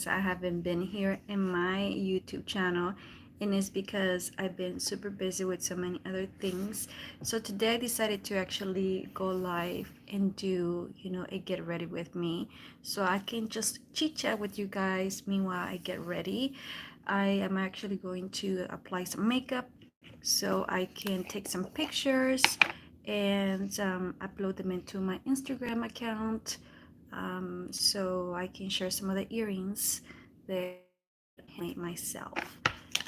I haven't been here in my YouTube channel, and it's because I've been super busy with so many other things. So today I decided to actually go live and do, a get ready with me, so I can just chit chat with you guys meanwhile I get ready. I am actually going to apply some makeup so I can take some pictures and upload them into my Instagram account, so I can share some of the earrings that I made myself.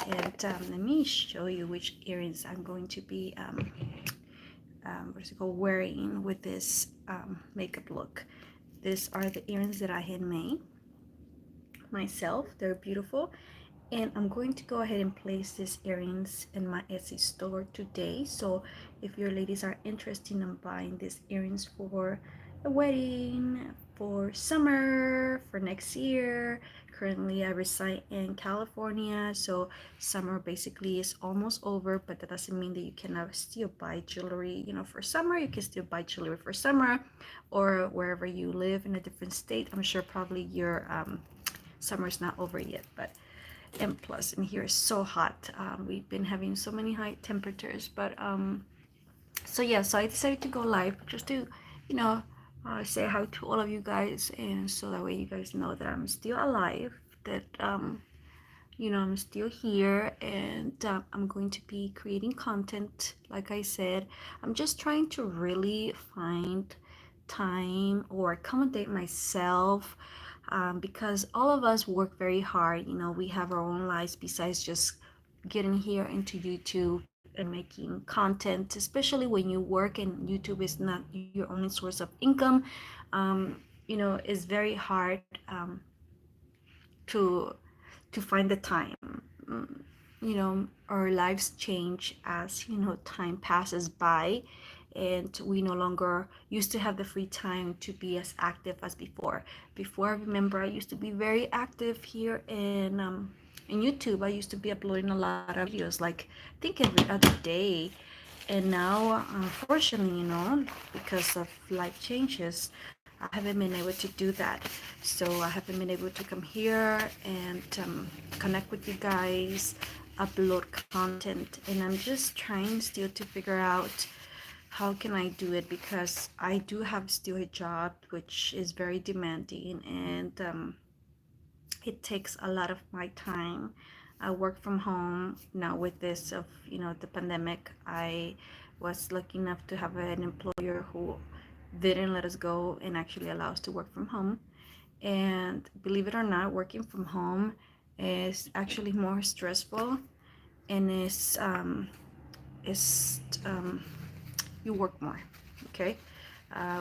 And let me show you which earrings I'm going to be wearing with this makeup look. These are the earrings that I had made myself. They're beautiful, and I'm going to go ahead and place these earrings in my Etsy store today. So if your ladies are interested in buying these earrings for a wedding, for summer, for next year. Currently I reside in California, so summer basically is almost over, but that doesn't mean that you cannot still buy jewelry, for summer. You can still buy jewelry for summer, or wherever you live in a different state. I'm sure probably your summer's not over yet, but and plus in here is so hot. We've been having so many high temperatures, but so yeah, so I decided to go live just to, you know say hi to all of you guys, and so that way you guys know that I'm still alive, that I'm still here, and I'm going to be creating content. Like I said, I'm just trying to really find time or accommodate myself, because all of us work very hard. We have our own lives besides just getting here into YouTube and making content, especially when you work and YouTube is not your only source of income. It's very hard to find the time. Our lives change as time passes by, and we no longer used to have the free time to be as active as before. I remember I used to be very active here in YouTube. I used to be uploading a lot of videos, like I think every other day. And now, unfortunately, because of life changes, I haven't been able to do that. So I haven't been able to come here and connect with you guys, upload content, and I'm just trying still to figure out how can I do it, because I do have still a job which is very demanding, and it takes a lot of my time. I work from home now. With this of the pandemic, I was lucky enough to have an employer who didn't let us go and actually allow us to work from home. And believe it or not, working from home is actually more stressful, and is you work more. Okay.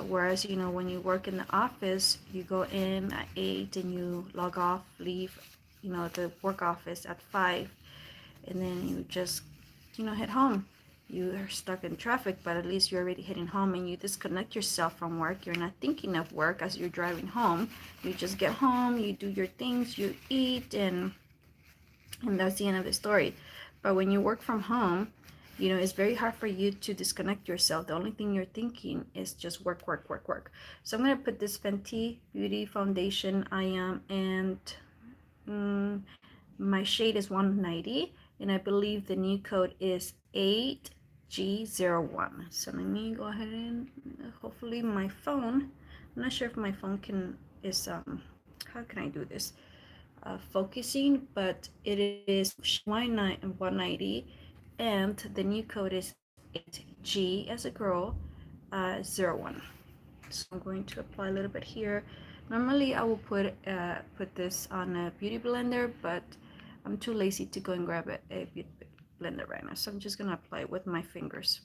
Whereas when you work in the office, you go in at 8 and you log off, leave the work office at 5, and then you just head home. You are stuck in traffic, but at least you're already heading home, and you disconnect yourself from work. You're not thinking of work as you're driving home. You just get home, you do your things, you eat, and that's the end of the story. But when you work from home, it's very hard for you to disconnect yourself. The only thing you're thinking is just work, work, work, work. So I'm going to put this Fenty Beauty foundation. I am, and my shade is 190, and I believe the new code is 8G01. So let me go ahead and hopefully my phone, I'm not sure if my phone is how can I do this, focusing, but it is 190, and the new code is 8G as a girl, 01. So I'm going to apply a little bit here. Normally I will put this on a beauty blender, but I'm too lazy to go and grab a beauty blender right now, so I'm just gonna apply it with my fingers.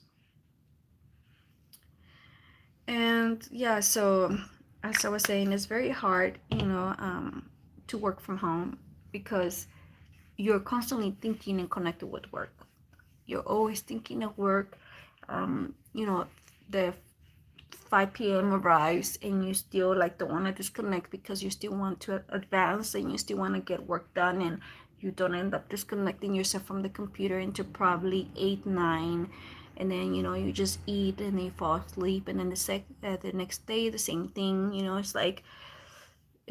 And yeah, so as I was saying, it's very hard, to work from home, because you're constantly thinking and connected with work. You're always thinking of work. The 5 p.m. arrives, and you still like don't want to disconnect, because you still want to advance and you still want to get work done, and you don't end up disconnecting yourself from the computer into probably 8, 9, and then you just eat and then you fall asleep, and then the next day the same thing. It's like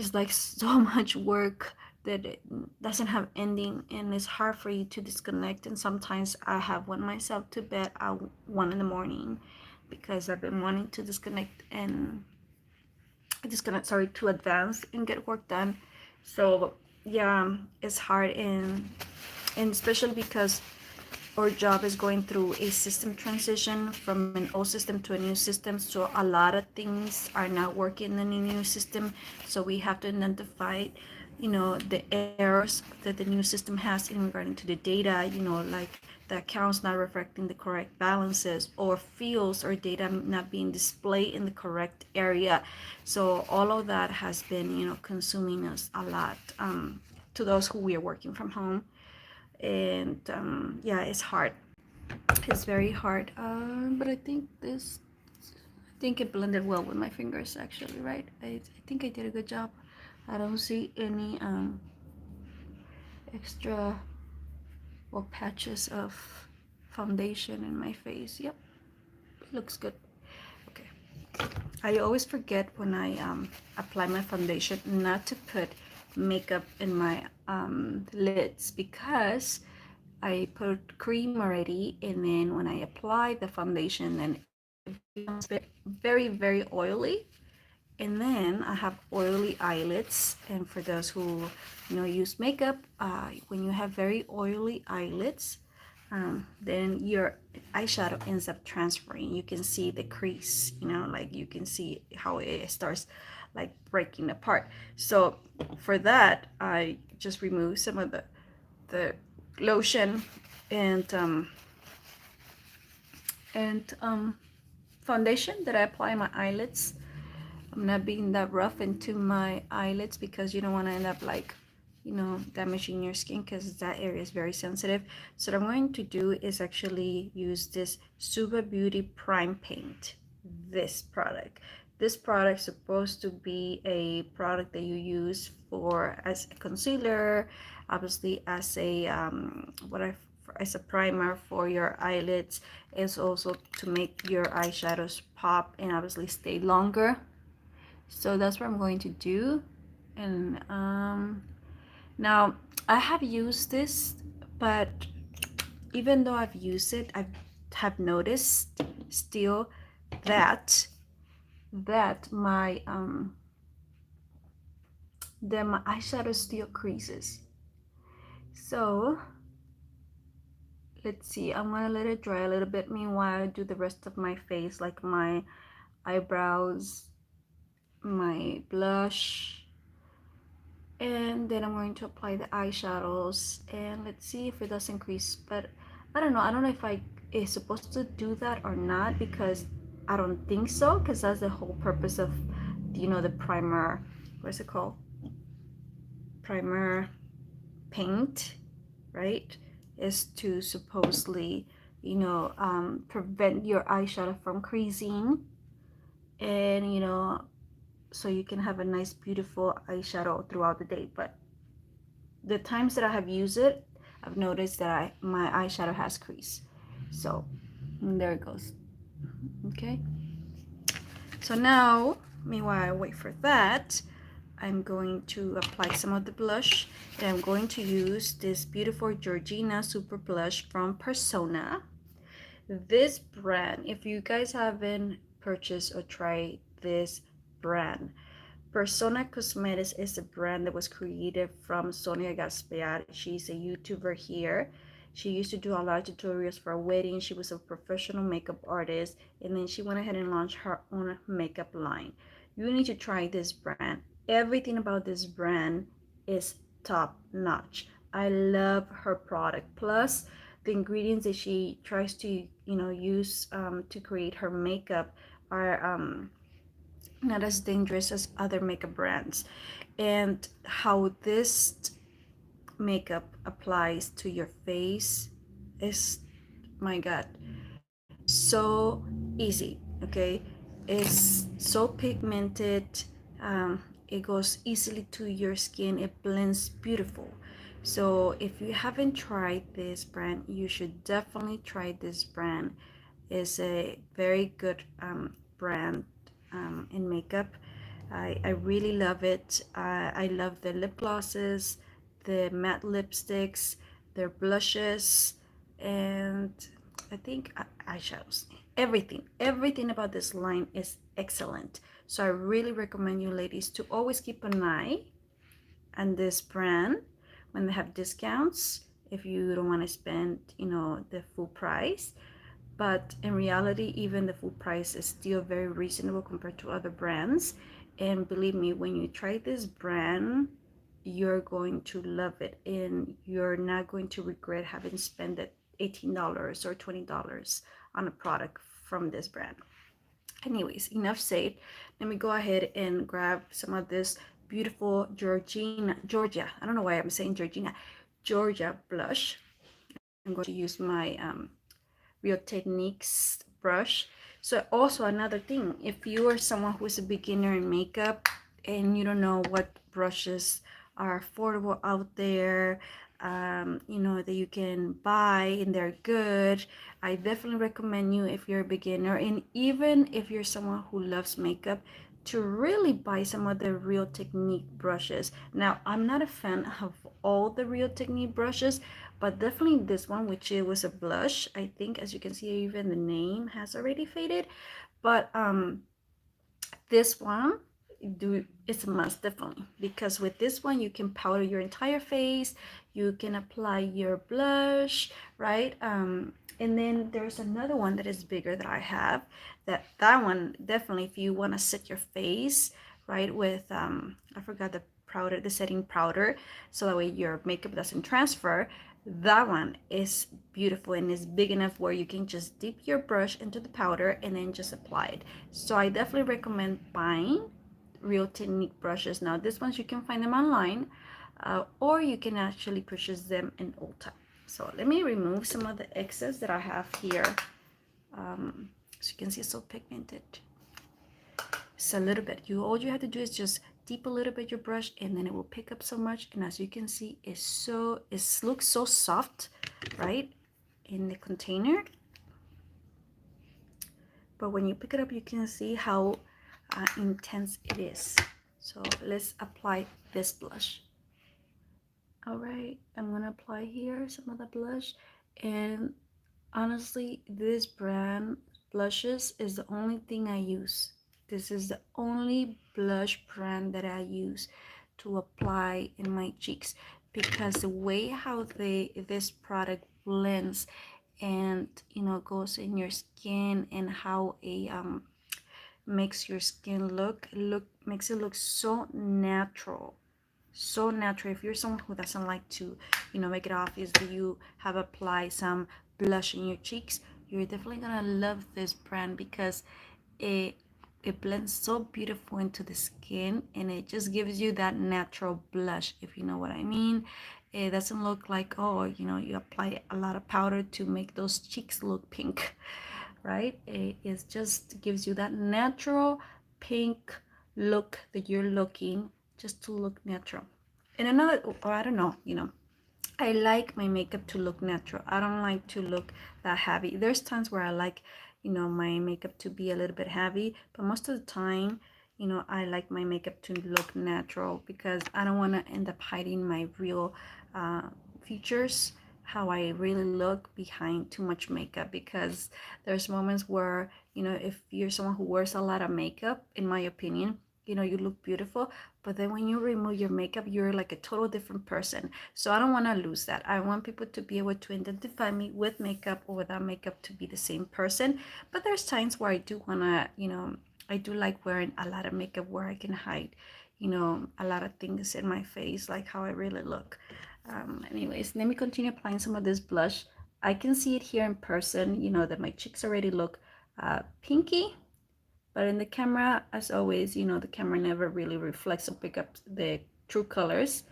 it's like so much work that it doesn't have ending, and it's hard for you to disconnect. And sometimes I have went myself to bed at 1 in the morning because I've been wanting to disconnect and disconnect, sorry, to advance and get work done. So yeah, it's hard, and especially because our job is going through a system transition from an old system to a new system. So a lot of things are not working in the new system. So we have to identify, the errors that the new system has in regarding to the data, like the accounts not reflecting the correct balances, or fields or data not being displayed in the correct area. So all of that has been, consuming us a lot, to those who we are working from home. And yeah, it's hard, it's very hard, but I think it blended well with my fingers, actually, right? I think I did a good job. I don't see any extra or patches of foundation in my face. Yep, looks good. Okay, I always forget when I apply my foundation not to put makeup in my lids, because I put cream already, and then when I apply the foundation, then it becomes very, very oily. And then I have oily eyelids. And for those who use makeup, when you have very oily eyelids, then your eyeshadow ends up transferring. You can see the crease, like you can see how it starts like breaking apart. So for that, I just remove some of the lotion and and foundation that I apply on my eyelids. I'm not being that rough into my eyelids because you don't want to end up like, damaging your skin, because that area is very sensitive. So what I'm going to do is actually use this Suva Beauty Prime Paint. This product. This product is supposed to be a product that you use for as a concealer, obviously as a as a primer for your eyelids. It's also to make your eyeshadows pop and obviously stay longer. So that's what I'm going to do. And now I have used this, but even though I've used it, I have noticed still that my eyeshadow still creases. So let's see, I'm gonna let it dry a little bit. Meanwhile, I do the rest of my face, like my eyebrows, my blush, and then I'm going to apply the eyeshadows, and let's see if it does increase. But I don't know if I is supposed to do that or not, because I don't think so, because that's the whole purpose of the primer, what's it called, primer paint, right? Is to supposedly prevent your eyeshadow from creasing, and so you can have a nice beautiful eyeshadow throughout the day. But the times that I have used it, I've noticed that my eyeshadow has crease. So there it goes. Okay. So now, meanwhile I wait for that, I'm going to apply some of the blush, and I'm going to use this beautiful Georgina Super Blush from Persona. This brand, if you guys haven't purchased or tried this brand, Persona Cosmetics is a brand that was created from Sonia Gaspar. She's a YouTuber here. She used to do a lot of tutorials for weddings. She was a professional makeup artist, and then she went ahead and launched her own makeup line. You need to try this brand. Everything about this brand is top notch. I love her product. Plus, the ingredients that she tries to use to create her makeup are not as dangerous as other makeup brands. And how this makeup applies to your face is, my god, so easy. Okay, it's so pigmented. It goes easily to your skin. It blends beautiful. So if you haven't tried this brand, you should definitely try this brand. It's a very good brand in makeup. I really love it. I love the lip glosses, the matte lipsticks, their blushes, and I think eyeshadows. Everything about this line is excellent. So I really recommend you ladies to always keep an eye on this brand when they have discounts, if you don't want to spend, the full price. But in reality, even the full price is still very reasonable compared to other brands. And believe me, when you try this brand, you're going to love it, and you're not going to regret having spent it $18 or $20 on a product from this brand. Anyways, enough said. Let me go ahead and grab some of this beautiful Georgia. I don't know why I'm saying Georgia blush. I'm going to use my Real Techniques brush. So also another thing, if you are someone who is a beginner in makeup and you don't know what brushes are affordable out there, that you can buy and they're good, I definitely recommend you, if you're a beginner and even if you're someone who loves makeup, to really buy some of the Real Technique brushes. Now, I'm not a fan of all the Real Technique brushes, but definitely this one, which it was a blush. I think, as you can see, even the name has already faded, but this one, it's a must, definitely, because with this one you can powder your entire face, you can apply your blush, right? And then there's another one that is bigger that I have, that one definitely, if you want to set your face right with I forgot the powder, the setting powder, so that way your makeup doesn't transfer. That one is beautiful and is big enough where you can just dip your brush into the powder and then just apply it. So I definitely recommend buying Real Technique brushes. Now these ones you can find them online, or you can actually purchase them in Ulta. So let me remove some of the excess that I have here. So you can see it's so pigmented. It's a little bit. All you have to do is just dip a little bit your brush, and then it will pick up so much. And as you can see, it looks so soft, right, in the container. But when you pick it up, you can see how intense it is. So let's apply this blush. All right, I'm gonna apply here some of the blush, and honestly, this brand blushes is the only thing I use. This is the only blush brand that I use to apply in my cheeks, because the way how this product blends and goes in your skin, and how a makes your skin makes it look so natural, so natural. If you're someone who doesn't like to make it obvious that you have applied some blush in your cheeks, you're definitely gonna love this brand, because it it blends so beautiful into the skin, and it just gives you that natural blush, if you know what I mean. It doesn't look like, oh, you apply a lot of powder to make those cheeks look pink, right? It just gives you that natural pink look that you're looking, just to look natural. And another, or I don't know, I like my makeup to look natural. I don't like to look that heavy. There's times where I like, my makeup to be a little bit heavy, but most of the time, I like my makeup to look natural, because I don't want to end up hiding my real features, how I really look behind too much makeup. Because there's moments where, if you're someone who wears a lot of makeup, in my opinion, you look beautiful, but then when you remove your makeup, you're like a total different person. So I don't want to lose that. I want people to be able to identify me with makeup or without makeup, to be the same person. But there's times where I do want to, I do like wearing a lot of makeup, where I can hide, a lot of things in my face, like how I really look. Anyways, let me continue applying some of this blush. I can see it here in person, that my cheeks already look pinky. But in the camera, as always, the camera never really reflects or pick up the true colors.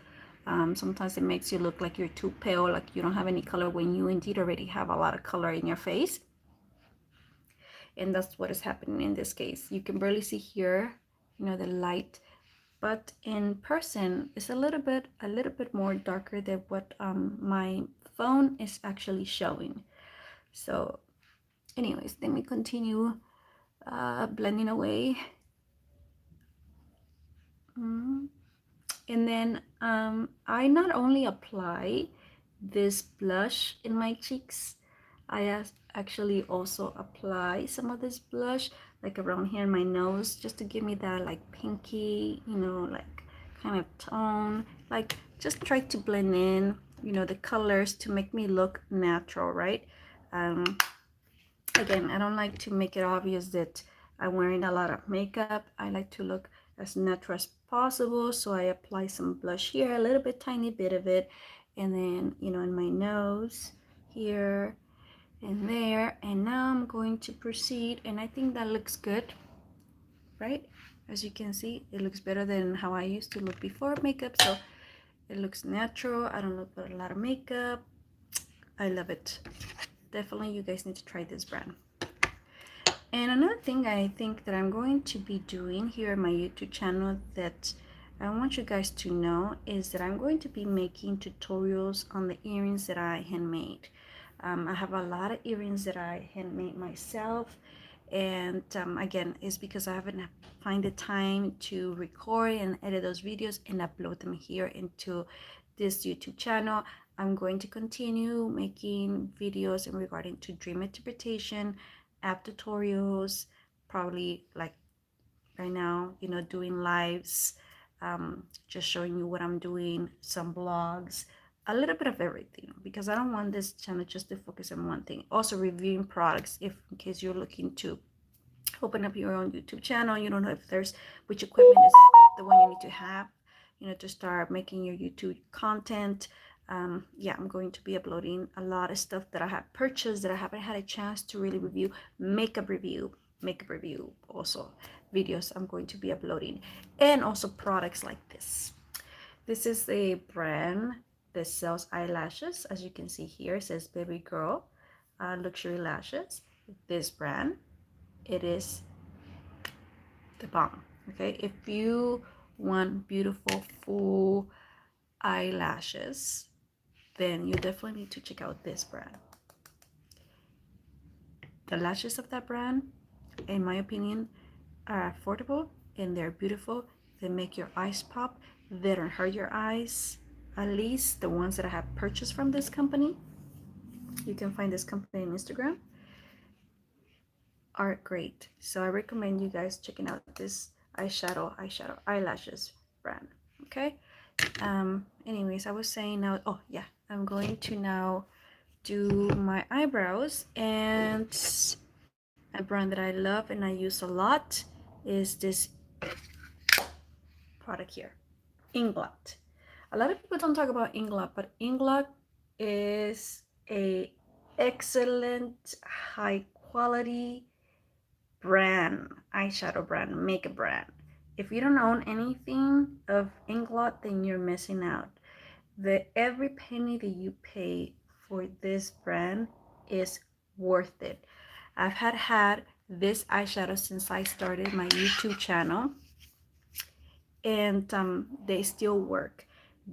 Sometimes it makes you look like you're too pale, like you don't have any color, when you indeed already have a lot of color in your face. And that's what is happening in this case. You can barely see here, the light, but in person it's a little bit more darker than what my phone is actually showing. So anyways, let me continue blending away. Mm. And then I not only apply this blush in my cheeks, actually also apply some of this blush like around here in my nose, just to give me that like pinky, like kind of tone. Like just try to blend in, the colors to make me look natural, right? Um, Again, I don't like to make it obvious that I'm wearing a lot of makeup. I like to look as natural as possible. So I apply some blush here, a little bit, tiny bit of it. And then, in my nose here and there. And now I'm going to proceed. And I think that looks good, right? As you can see, it looks better than how I used to look before makeup. So it looks natural. I don't look with a lot of makeup. I love it. Definitely, you guys need to try this brand. And another thing I think that I'm going to be doing here on my YouTube channel that I want you guys to know is that I'm going to be making tutorials on the earrings that I handmade. I have a lot of earrings that I handmade myself, and again, it's because I haven't find the time to record and edit those videos and upload them here into this YouTube channel. I'm going to continue making videos in regarding to dream interpretation, app tutorials, probably like right now, doing lives, just showing you what I'm doing, some blogs, a little bit of everything, because I don't want this channel just to focus on one thing. Also reviewing products, if in case you're looking to open up your own YouTube channel, you don't know if there's which equipment is the one you need to have, to start making your YouTube content. Yeah, I'm going to be uploading a lot of stuff that I have purchased that I haven't had a chance to really review. Makeup review also videos I'm going to be uploading, and also products like this. This is a brand that sells eyelashes. As you can see here, it says Baby Girl Luxury Lashes. This brand, it is the bomb. Okay, if you want beautiful full eyelashes, then you definitely need to check out this brand. The lashes of that brand, in my opinion, are affordable and they're beautiful. They make your eyes pop. They don't hurt your eyes. At least the ones that I have purchased from this company, you can find this company on Instagram, are great. So I recommend you guys checking out this eyeshadow eyelashes brand. Okay. Anyways, I was saying now, oh yeah, I'm going to now do my eyebrows, and a brand that I love and I use a lot is this product here, Inglot. A lot of people don't talk about Inglot, but Inglot is a excellent high quality brand, eyeshadow brand, makeup brand. If you don't own anything of Inglot, then you're missing out. Every penny that you pay for this brand is worth it. I've had this eyeshadow since I started my YouTube channel, and they still work.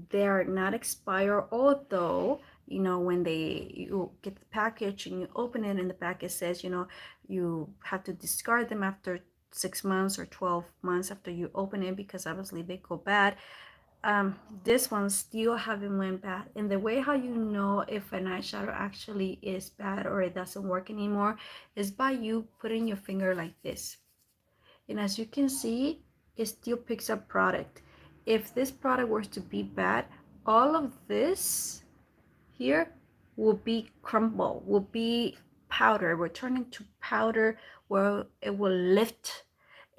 They're not expire, although when you get the package and you open it and the package says you have to discard them after 6 months or 12 months after you open it, because obviously they go bad. This one still haven't went bad. And the way how you know if an eyeshadow actually is bad or it doesn't work anymore is by you putting your finger like this. And as you can see, it still picks up product. If this product was to be bad, all of this here will be crumble, will be powder, will turn into powder where it will lift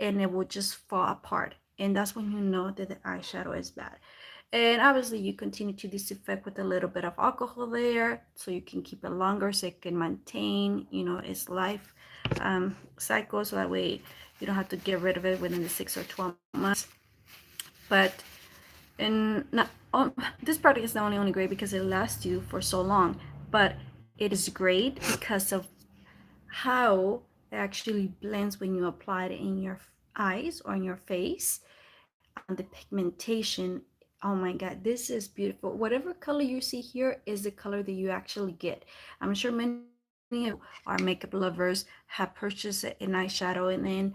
and it will just fall apart. And that's when you know that the eyeshadow is bad. And obviously you continue to disinfect with a little bit of alcohol there so you can keep it longer, so it can maintain its life cycle, so that way you don't have to get rid of it within the 6 or 12 months. But this product is not only great because it lasts you for so long, but it is great because of how it actually blends when you apply it in your eyes or in your face. The pigmentation, oh my god, this is beautiful. Whatever color you see here is the color that you actually get. I'm sure many of you are makeup lovers, have purchased an eyeshadow, and then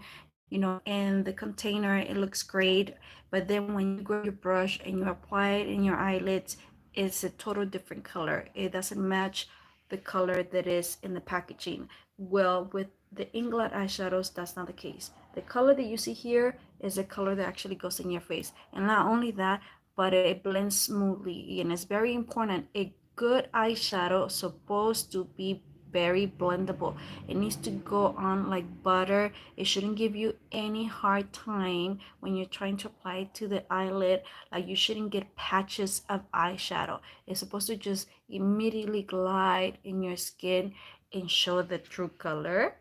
you know, in the container, it looks great. But then when you grab your brush and you apply it in your eyelids, it's a total different color. It doesn't match the color that is in the packaging. Well, with the Inglot eyeshadows, that's not the case. The color that you see here is the color that actually goes in your face. And not only that, but it blends smoothly. And it's very important. A good eyeshadow is supposed to be very blendable. It needs to go on like butter. It shouldn't give you any hard time when you're trying to apply it to the eyelid. Like, you shouldn't get patches of eyeshadow. It's supposed to just immediately glide in your skin and show the true color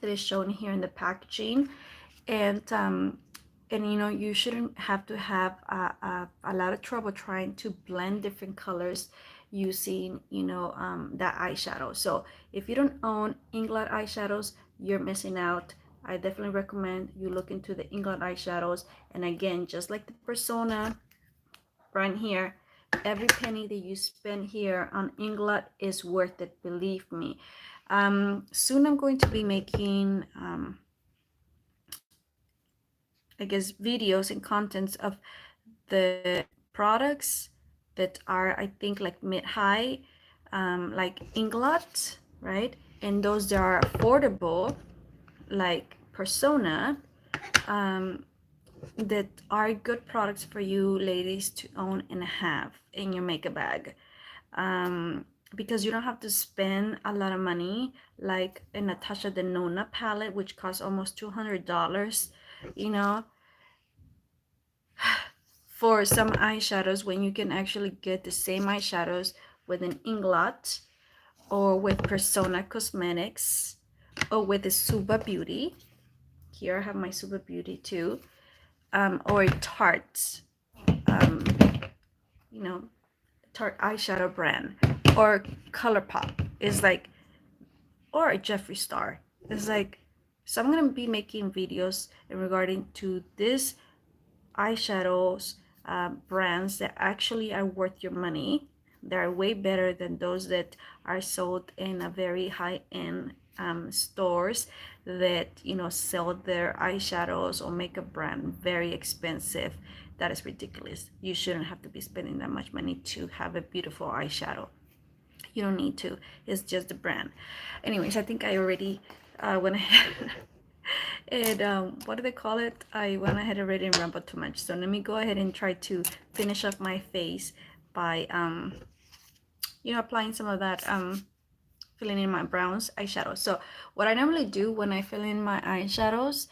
that is shown here in the packaging. And you know, you shouldn't have to have a lot of trouble trying to blend different colors using, you know, that eyeshadow. So if you don't own Inglot eyeshadows, you're missing out. I definitely recommend you look into the Inglot eyeshadows. And again, just like the Persona brand here, every penny that you spend here on Inglot is worth it, believe me. Soon I'm going to be making I guess videos and contents of the products that are, I think, like mid-high, like Inglot, right? And those that are affordable, like Persona, that are good products for you ladies to own and have in your makeup bag. Because you don't have to spend a lot of money, like a Natasha Denona palette, which costs almost $200, you know, for some eyeshadows, when you can actually get the same eyeshadows with an Inglot or with Persona Cosmetics or with the Suva Beauty. Here I have my Suva Beauty too. Or Tarte, you know, Tarte eyeshadow brand, or ColourPop is like, or a Jeffree Star. It's like, so I'm gonna be making videos regarding to this eyeshadows brands that actually are worth your money. They're way better than those that are sold in a very high-end stores that, you know, sell their eyeshadows or makeup brand very expensive. That is ridiculous. You shouldn't have to be spending that much money to have a beautiful eyeshadow. You don't need to. It's just the brand. Anyways, I think I already went ahead and what do they call it? I went ahead already and rambled too much. So let me go ahead and try to finish up my face by you know, applying some of that filling in my browns eyeshadow. So what I normally do when I fill in my eyeshadows,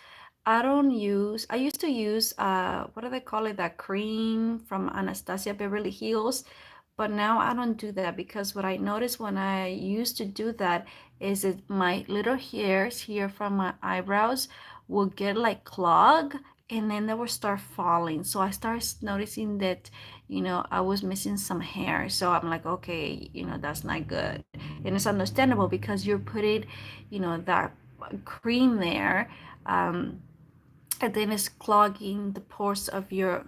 I used to use what do they call it, that cream from Anastasia Beverly Hills, but now I don't do that, because what I noticed when I used to do that is that my little hairs here from my eyebrows will get like clogged, and then they will start falling. So I started noticing that, you know, I was missing some hair. So I'm like, okay, you know, that's not good. And it's understandable because you're putting, you know, that cream there, and then it's clogging the pores of your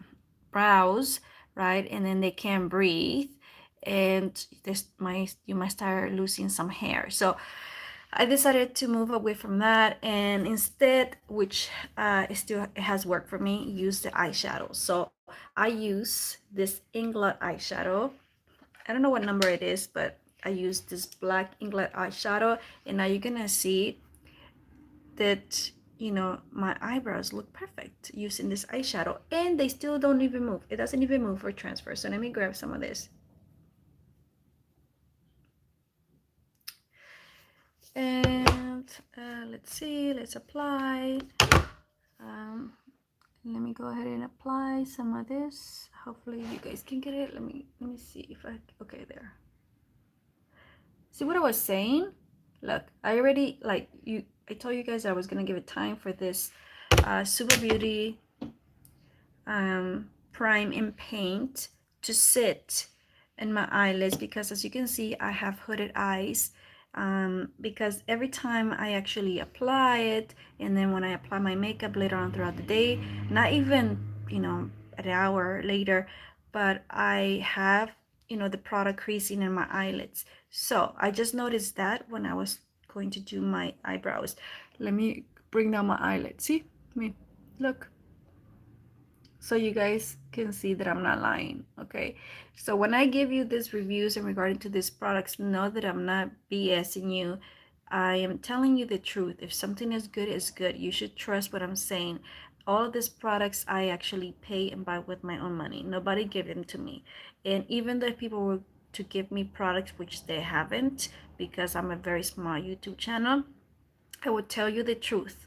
brows, right? And then they can't breathe, and you might start losing some hair. So I decided to move away from that, and instead, which it has worked for me, use the eyeshadow. So I use this Inglot eyeshadow. I don't know what number it is, but I use this black Inglot eyeshadow, and now you're gonna see that, you know, my eyebrows look perfect using this eyeshadow, and they still don't even move. It doesn't even move or transfer. So let me grab some of this. And let's see, let's apply. Let me go ahead and apply some of this. Hopefully you guys can get it. Let me see if okay, there. See what I was saying? Look, I already, like, I told you guys I was gonna give it time for this Suva Beauty prime and paint to sit in my eyelids, because as you can see, I have hooded eyes, because every time I actually apply it, and then when I apply my makeup later on throughout the day, not even, you know, an hour later, but I have, you know, the product creasing in my eyelids. So I just noticed that when I was going to do my eyebrows. Let me bring down my eyelid. See, Me, look. So you guys can see that I'm not lying. Okay, so when I give you these reviews in regarding to these products, know that I'm not BSing you. I am telling you the truth. If something is good, it's good. You should trust what I'm saying. All of these products I actually pay and buy with my own money. Nobody gave them to me. And even though people were to give me products, which they haven't, because I'm a very small YouTube channel, I would tell you the truth.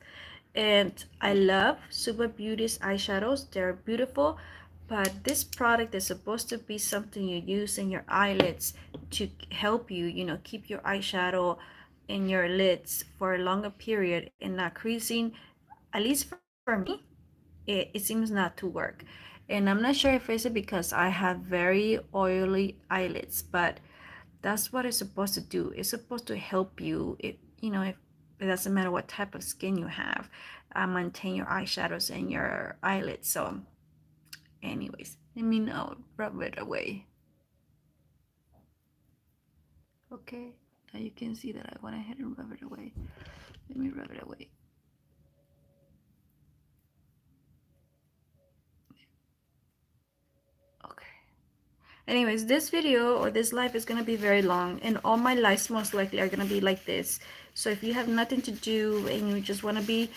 And I love Suva Beauty's eyeshadows. They're beautiful, but this product is supposed to be something you use in your eyelids to help you, you know, keep your eyeshadow in your lids for a longer period and not creasing. At least for me, it seems not to work. And I'm not sure if it's because I have very oily eyelids, but that's what it's supposed to do. It's supposed to help you. If it doesn't matter what type of skin you have, maintain your eyeshadows and your eyelids. So, anyways, let me know. Rub it away. Okay. Now you can see that I went ahead and rub it away. Let me rub it away. Okay. Anyways, this video or this live is going to be very long, and all my lives most likely are going to be like this. So if you have nothing to do and you just want to be,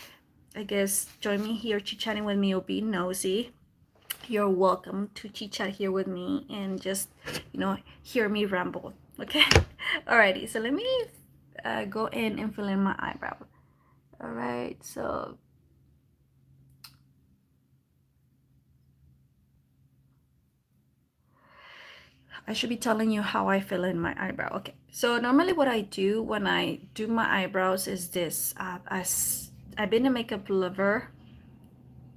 I guess, join me here chit-chatting with me or be nosy, you're welcome to chit-chat here with me and just, hear me ramble. Okay. Alrighty, so let me go in and fill in my eyebrow. All right, so I should be telling you how I fill in my eyebrow. Okay, so normally what I do when I do my eyebrows is this. I've been a makeup lover,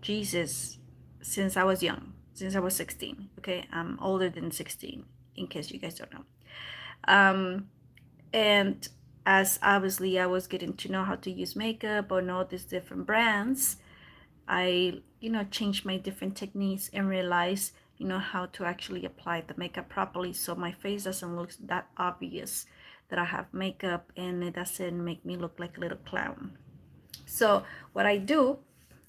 Jesus, since I was young, since I was 16. Okay, I'm older than 16, in case you guys don't know. And as obviously I was getting to know how to use makeup or know these different brands, I, changed my different techniques and realized, how to actually apply the makeup properly so my face doesn't look that obvious that I have makeup and it doesn't make me look like a little clown. So what I do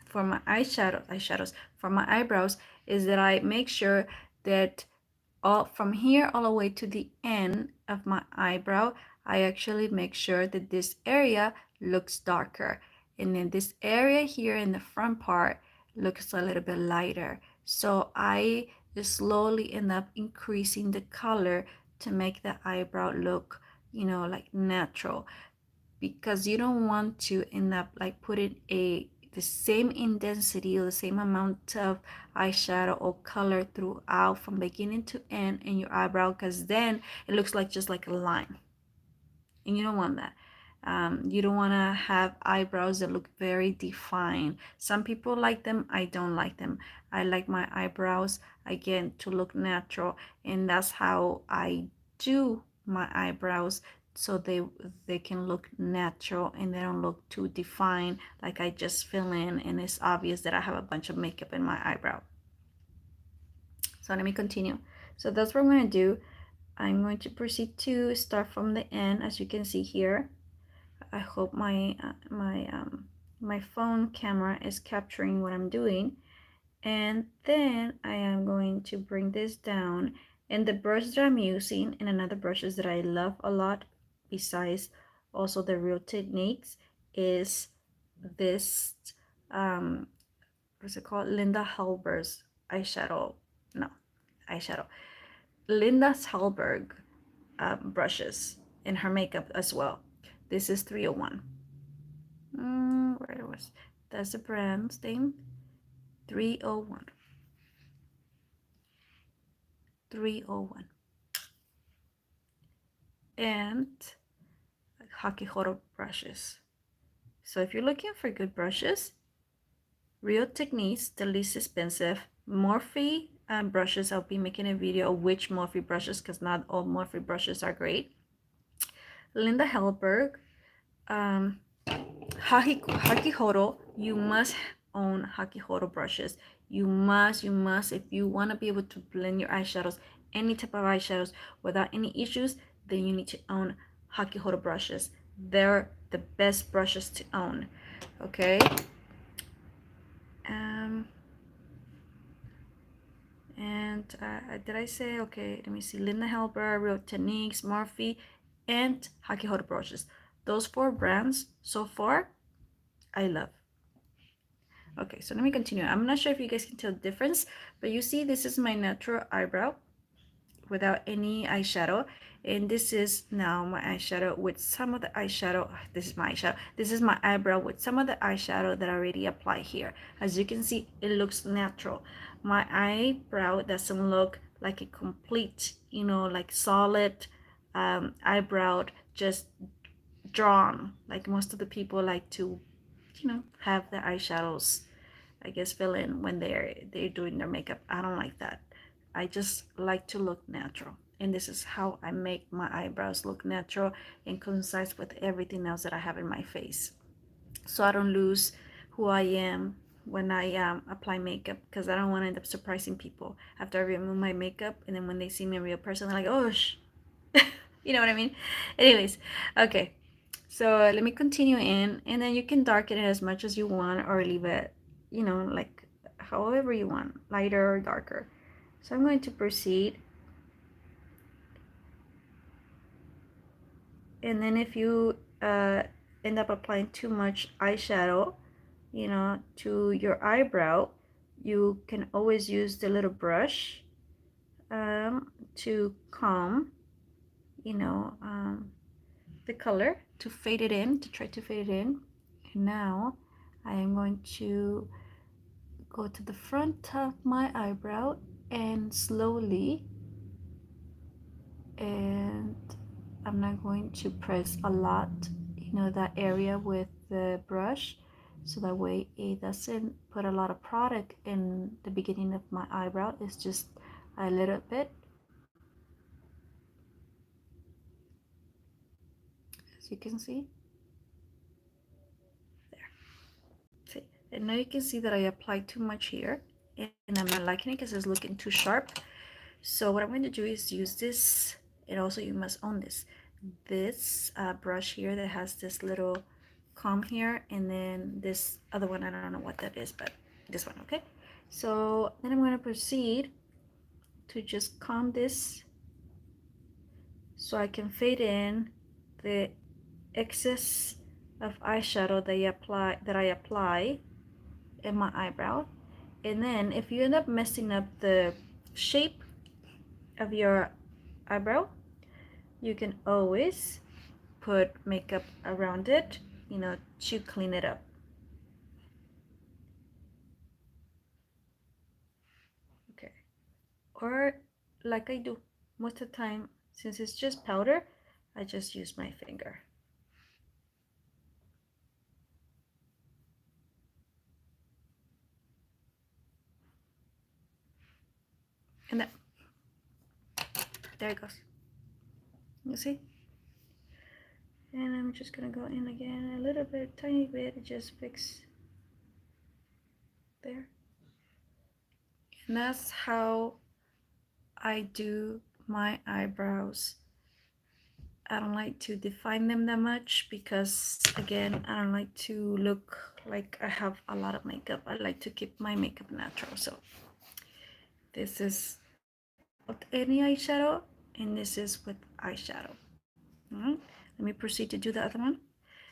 for my eyeshadows, for my eyebrows, is that I make sure that all from here all the way to the end of my eyebrow, I actually make sure that this area looks darker. And then this area here in the front part looks a little bit lighter. So I just slowly end up increasing the color to make the eyebrow look, like natural, because you don't want to end up like putting the same intensity or the same amount of eyeshadow or color throughout from beginning to end in your eyebrow, because then it looks like just like a line, and you don't want that. You don't want to have eyebrows that look very defined. Some people like them. I don't like them. I like my eyebrows, again, to look natural, and that's how I do my eyebrows, so they can look natural and they don't look too defined, like I just fill in and it's obvious that I have a bunch of makeup in my eyebrow. So let me continue. So that's what I'm going to do. I'm going to proceed to start from the end, as you can see here. I hope my phone camera is capturing what I'm doing. And then I am going to bring this down. And the brush that I'm using, and another brushes that I love a lot, besides also the Real Techniques, is this, what's it called? Linda Hallberg's eyeshadow. No, eyeshadow. Linda Hallberg brushes in her makeup as well. This is 301. Where it was? That's the brand's name. 301. 301. And Hakihoro brushes. So if you're looking for good brushes, Real Techniques, the least expensive. Morphe brushes, I'll be making a video of which Morphe brushes, because not all Morphe brushes are great. Linda Hallberg, Hakihoro. You must own Hakihoro brushes. You must, if you want to be able to blend your eyeshadows, any type of eyeshadows, without any issues, then you need to own Hakihoro brushes. They're the best brushes to own. Okay. And did I say, okay, let me see, Linda Helber, Real Techniques, Morphe, and Hakihodo brushes. Those 4 brands so far, I love. Okay, so let me continue. I'm not sure if you guys can tell the difference, but you see this is my natural eyebrow without any eyeshadow, and this is now my eyeshadow with some of the eyeshadow. This is my eyeshadow. This is my eyebrow with some of the eyeshadow that I already applied here. As you can see, it looks natural. My eyebrow doesn't look like a complete, like solid eyebrow, just drawn like most of the people like to, have the eyeshadows, I guess, fill in when they're doing their makeup. I don't like that. I just like to look natural, and this is how I make my eyebrows look natural and concise with everything else that I have in my face, so I don't lose who I am when I apply makeup, because I don't want to end up surprising people after I remove my makeup, and then when they see me in real person, they're like, oh you know what I mean. Anyways, okay, so let me continue in, and then you can darken it as much as you want or leave it, like however you want, lighter or darker. So I'm going to proceed. And then if you end up applying too much eyeshadow, to your eyebrow, you can always use the little brush to comb, you know, um, the color, to fade it in, to try to fade it in. And now I am going to go to the front of my eyebrow and slowly, and I'm not going to press a lot, that area with the brush, so that way it doesn't put a lot of product in the beginning of my eyebrow. It's just a little bit, as you can see there. See, and now you can see that I applied too much here, and I'm not liking it because it's looking too sharp. So what I'm going to do is use this, and also you must own this brush here that has this little comb here, and then this other one, I don't know what that is, but this one. Okay, so then I'm going to proceed to just comb this so I can fade in the excess of eyeshadow that I apply in my eyebrow. And then if you end up messing up the shape of your eyebrow, you can always put makeup around it, to clean it up. Okay, or like I do most of the time, since it's just powder, I just use my finger. And then, there it goes. You see? And I'm just gonna go in again a little bit, tiny bit, just fix there. And that's how I do my eyebrows. I don't like to define them that much because, again, I don't like to look like I have a lot of makeup. I like to keep my makeup natural. So this is without any eyeshadow, and this is with eyeshadow. Let me proceed to do the other one.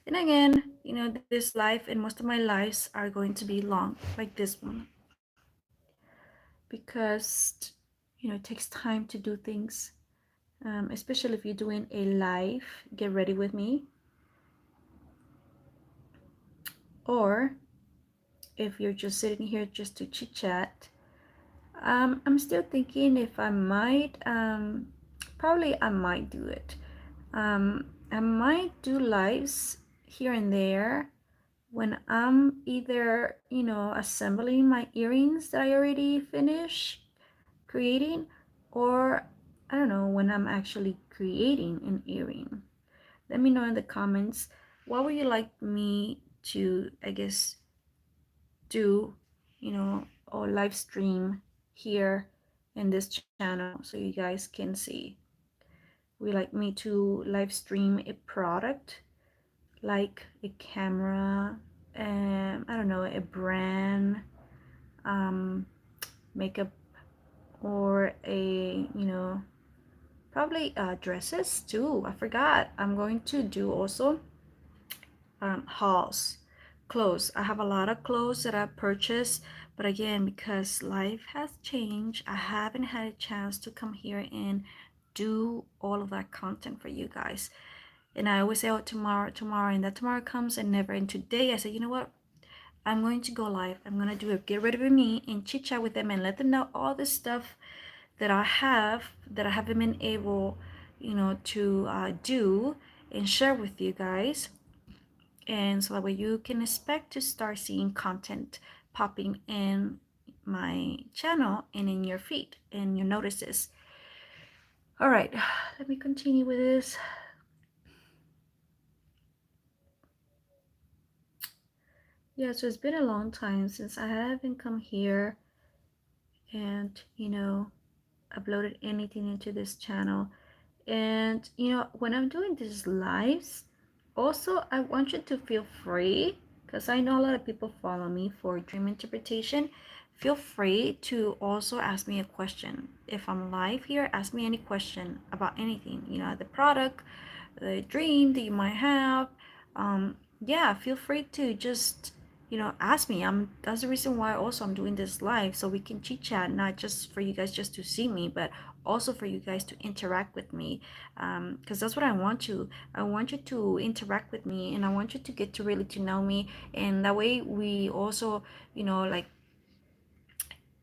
And again, this life and most of my lives are going to be long, like this one, because it takes time to do things, especially if you're doing a live get ready with me, or if you're just sitting here just to chit chat. I'm still thinking if I might, probably I might do it. I might do lives here and there when I'm either, assembling my earrings that I already finished creating, or I don't know, when I'm actually creating an earring. Let me know in the comments, what would you like me to, I guess, do, or live stream here in this channel so you guys can see. Would you like me to live stream a product, like a camera, I don't know, a brand, makeup, or a, probably dresses too. I forgot. I'm going to do also hauls, clothes. I have a lot of clothes that I purchased, but again, because life has changed, I haven't had a chance to come here and do all of that content for you guys. And I always say, oh, tomorrow, tomorrow, and that tomorrow comes and never. And today I said, you know what? I'm going to go live. I'm going to do it, get rid of me and chit chat with them and let them know all the stuff that I haven't been able, to do and share with you guys. And so that way you can expect to start seeing content popping in my channel and in your feed and your notices. All right, let me continue with this. Yeah, so it's been a long time since I haven't come here and, uploaded anything into this channel. And when I'm doing these lives, also I want you to feel free, because I know a lot of people follow me for dream interpretation. Feel free to also ask me a question. If I'm live here, ask me any question about anything, the product, the dream that you might have. Yeah, feel free to just ask me. That's the reason why also I'm doing this live, so we can chit chat, not just for you guys just to see me, but also for you guys to interact with me, because that's what I want you to interact with me, and I want you to get to really to know me, and that way we also like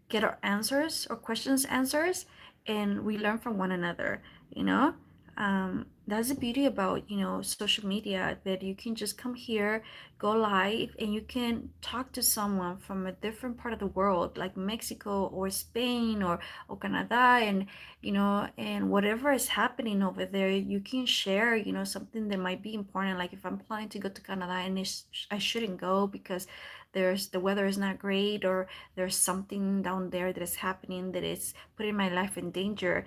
get our answers or questions answers, and we learn from one another. you know that's the beauty about social media, that you can just come here, go live, and you can talk to someone from a different part of the world, like Mexico or Spain or Canada, and whatever is happening over there, you can share something that might be important. Like if I'm planning to go to Canada and I shouldn't go because the weather is not great, or there's something down there that is happening that is putting my life in danger,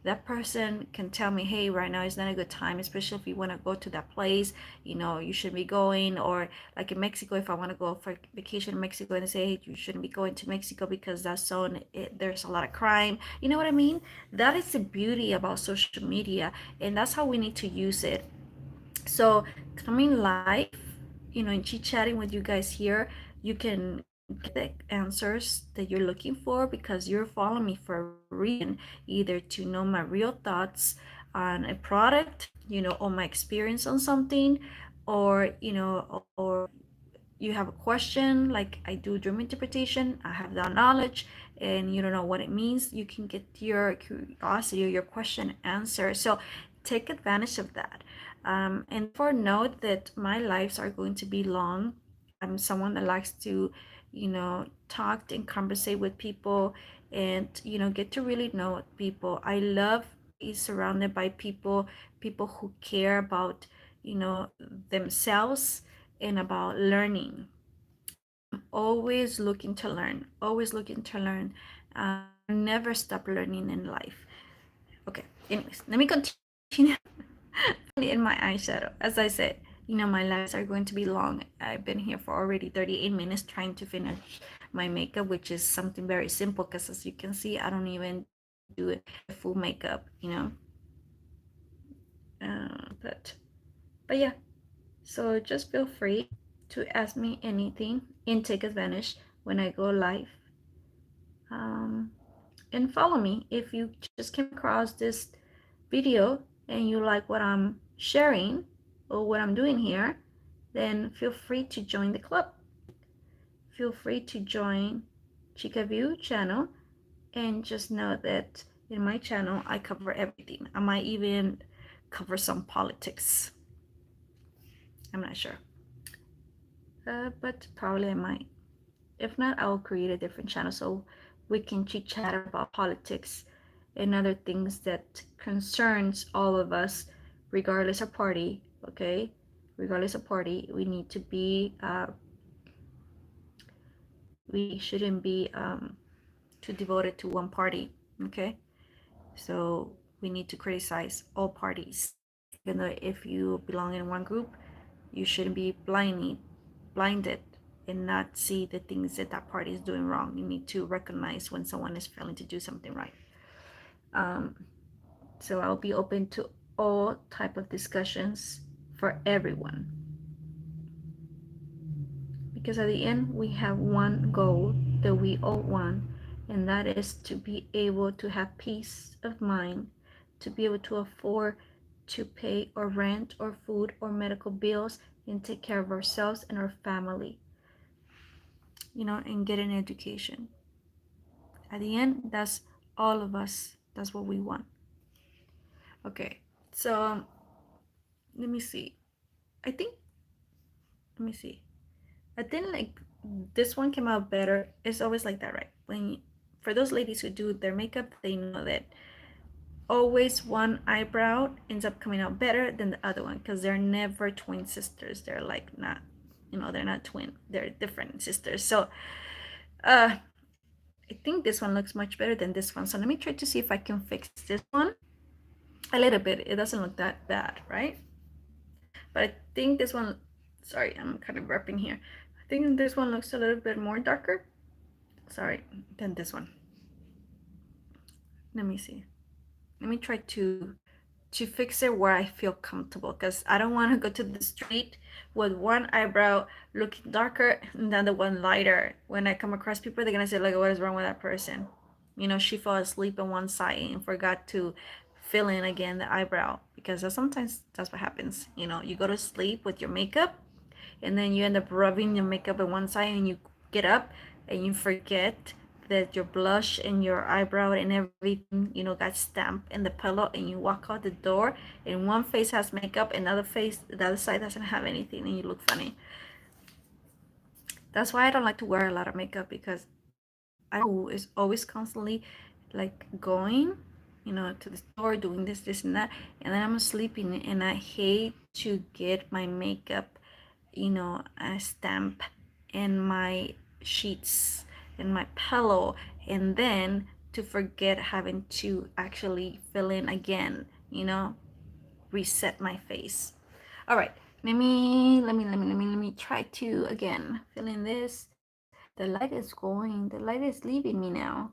that person can tell me, hey, right now is not a good time, especially if you want to go to that place, you shouldn't be going. Or like in Mexico, if I want to go for vacation in Mexico, and they say, hey, you shouldn't be going to Mexico because that zone, there's a lot of crime. You know what I mean? That is the beauty about social media, and that's how we need to use it. So coming live, and chit chatting with you guys here, you can get the answers that you're looking for, because you're following me for a reason, either to know my real thoughts on a product, or my experience on something, or or you have a question. Like I do dream interpretation, I have that knowledge, and you don't know what it means, you can get your curiosity or your question answered. So take advantage of that, and therefore note that my lives are going to be long. I'm someone that likes to talk and conversate with people, and get to really know people. I love being surrounded by people who care about themselves and about learning. I'm always looking to learn, always looking to learn. Never stop learning in life. Okay, anyways, let me continue in my eyeshadow. As I said, my lives are going to be long. I've been here for already 38 minutes trying to finish my makeup, which is something very simple, because as you can see, I don't even do it full makeup. But yeah, so just feel free to ask me anything and take advantage when I go live. Um, and follow me if you just came across this video and you like what I'm sharing or what I'm doing here, then feel free to join the club. Feel free to join Chica View channel, and just know that in my channel I cover everything. I might even cover some politics. I'm not sure, but probably I might. If not, I'll create a different channel so we can chit chat about politics and other things that concerns all of us, regardless of party. Okay, regardless of party, we need to be. We shouldn't be too devoted to one party. Okay, so we need to criticize all parties. Even though if you belong in one group, you shouldn't be blinded and not see the things that that party is doing wrong. You need to recognize when someone is failing to do something right. um, so I'll be open to all type of discussions for everyone, because at the end we have one goal that we all want, and that is to be able to have peace of mind, to be able to afford to pay our rent or food or medical bills and take care of ourselves and our family, and get an education. At the end, that's all of us. That's what we want. Okay, so let me see. I think, let me see. I think like this one came out better. It's always like that, right? For those ladies who do their makeup, they know that always one eyebrow ends up coming out better than the other one, because they're never twin sisters. They're like not, they're not twin. They're different sisters. So, I think this one looks much better than this one. So let me try to see if I can fix this one a little bit. It doesn't look that bad, right? But I think this one, sorry, I'm kind of burping here. I think this one looks a little bit more darker, sorry, than this one. Let me see. Let me try to fix it where I feel comfortable, because I don't want to go to the street with one eyebrow looking darker and the other one lighter. When I come across people, they're gonna say like, what is wrong with that person? She fell asleep on one side and forgot to fill in again the eyebrow, because sometimes that's what happens. You go to sleep with your makeup, and then you end up rubbing your makeup on one side, and you get up and you forget that your blush and your eyebrow and everything got stamped in the pillow, and you walk out the door and one face has makeup and the other side doesn't have anything, and you look funny. That's why I don't like to wear a lot of makeup, because I who is always constantly like going to the store, doing this and that, and then I'm sleeping, and I hate to get my makeup a stamp in my sheets, in my pillow, and then to forget having to actually fill in again, reset my face. All right, let me try to again fill in this. The light is going, the light is leaving me now.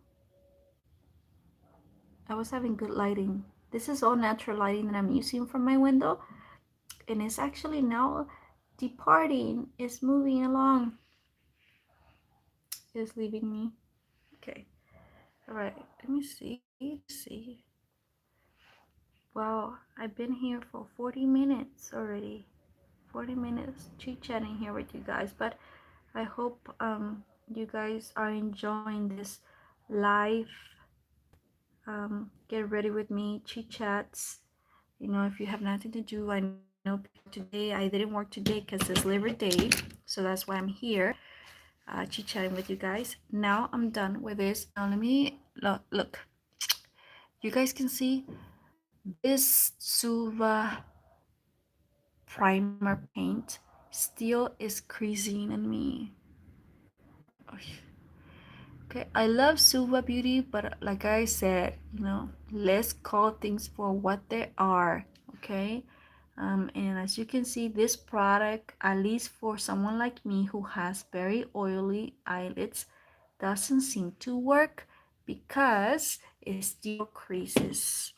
I was having good lighting. This is all natural lighting that I'm using from my window, and it's actually now departing. It's moving along. It's leaving me. Okay. All right. Let me see. See. Wow, I've been here for 40 minutes already. 40 minutes chit-chatting here with you guys, but I hope you guys are enjoying this live get ready with me chit-chats. If you have nothing to do, I know today I didn't work today because it's Labor Day, so that's why I'm here chit-chatting with you guys. Now I'm done with this. Now let me look. You guys can see this Suva primer paint still is creasing on me. Okay, I love Suva Beauty, but like I said, let's call things for what they are. Okay, and as you can see, this product, at least for someone like me who has very oily eyelids, doesn't seem to work because it still creases.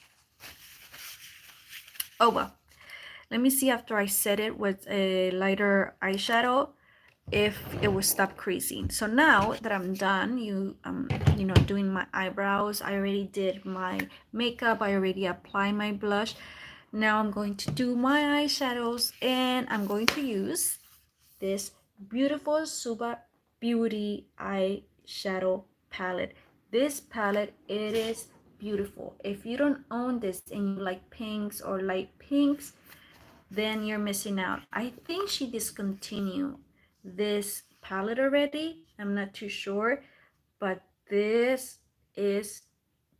Oh well, let me see after I set it with a lighter eyeshadow if it will stop creasing. So now that I'm done, doing my eyebrows, I already did my makeup, I already applied my blush. Now I'm going to do my eyeshadows, and I'm going to use this beautiful Suva Beauty eyeshadow palette. This palette, it is beautiful. If you don't own this and you like pinks or light pinks, then you're missing out. I think she discontinued this palette already. I'm not too sure, but this is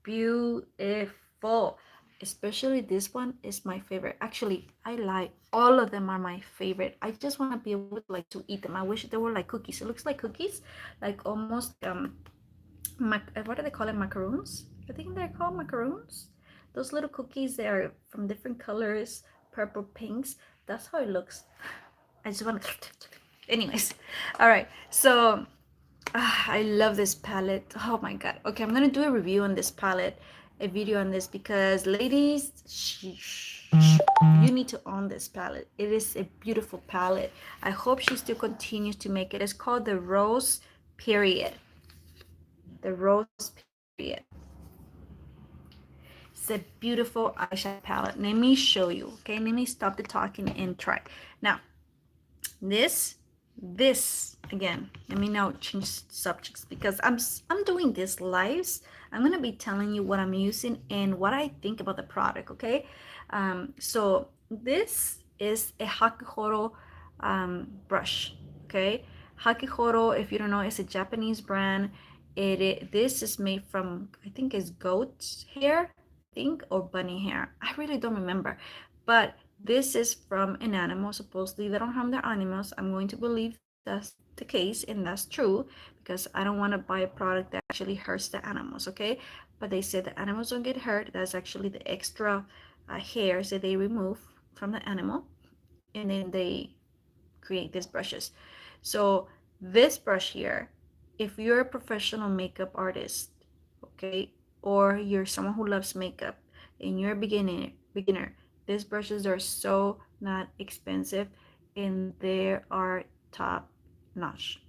beautiful. Especially this one is my favorite. Actually, I like all of them are my favorite. I just want to be able to eat them. I wish they were like cookies. It looks like cookies, like almost what do they call it? Macaroons? I think they're called macaroons. Those little cookies, they are from different colors, purple, pinks. That's how it looks. I just want to Anyways, all right. So I love this palette. Oh my god. Okay, I'm gonna do a review on this palette, a video on this, because ladies, you need to own this palette. It is a beautiful palette. I hope she still continues to make it. It's called the Rose Period. The Rose Period. It's a beautiful eyeshadow palette. Let me show you. Okay, let me stop the talking and try. Now, this again, let me now change subjects, because I'm doing this lives. I'm gonna be telling you what I'm using and what I think about the product. Okay, so this is a Hakihoro brush. Okay, Hakihoro, if you don't know, is a Japanese brand. This is made from, I think it's goat hair, I think, or bunny hair. I really don't remember, but this is from an animal. Supposedly they don't harm their animals. I'm going to believe that's the case, and that's true, because I don't want to buy a product that actually hurts the animals. Okay, but they said the animals don't get hurt. That's actually the extra hairs that they remove from the animal, and then they create these brushes. So this brush here, if you're a professional makeup artist, okay, or you're someone who loves makeup and you're a beginner, these brushes are so not expensive and they are top notch.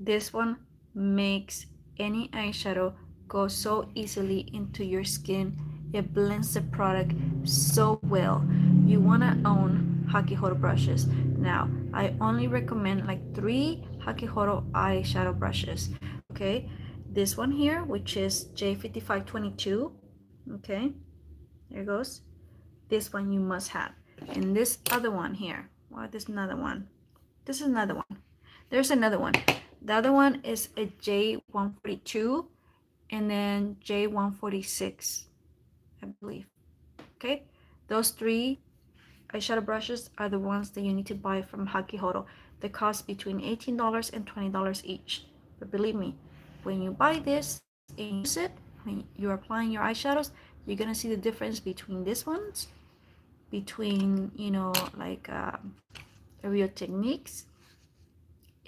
This one makes any eyeshadow go so easily into your skin. It blends the product so well. You want to own Hakihoro brushes. Now, I only recommend like 3 Hakihoro eyeshadow brushes. Okay, this one here, which is J5522. Okay, there it goes. This one you must have. And this other one here. Well, there's another one. This is another one. There's another one. The other one is a J142 and then J146, I believe. Okay, those 3 eyeshadow brushes are the ones that you need to buy from Hakihoro. They cost between $18 and $20 each. But believe me, when you buy this and you use it, when you're applying your eyeshadows, you're gonna see the difference between these ones, between, you know, like a Real Techniques,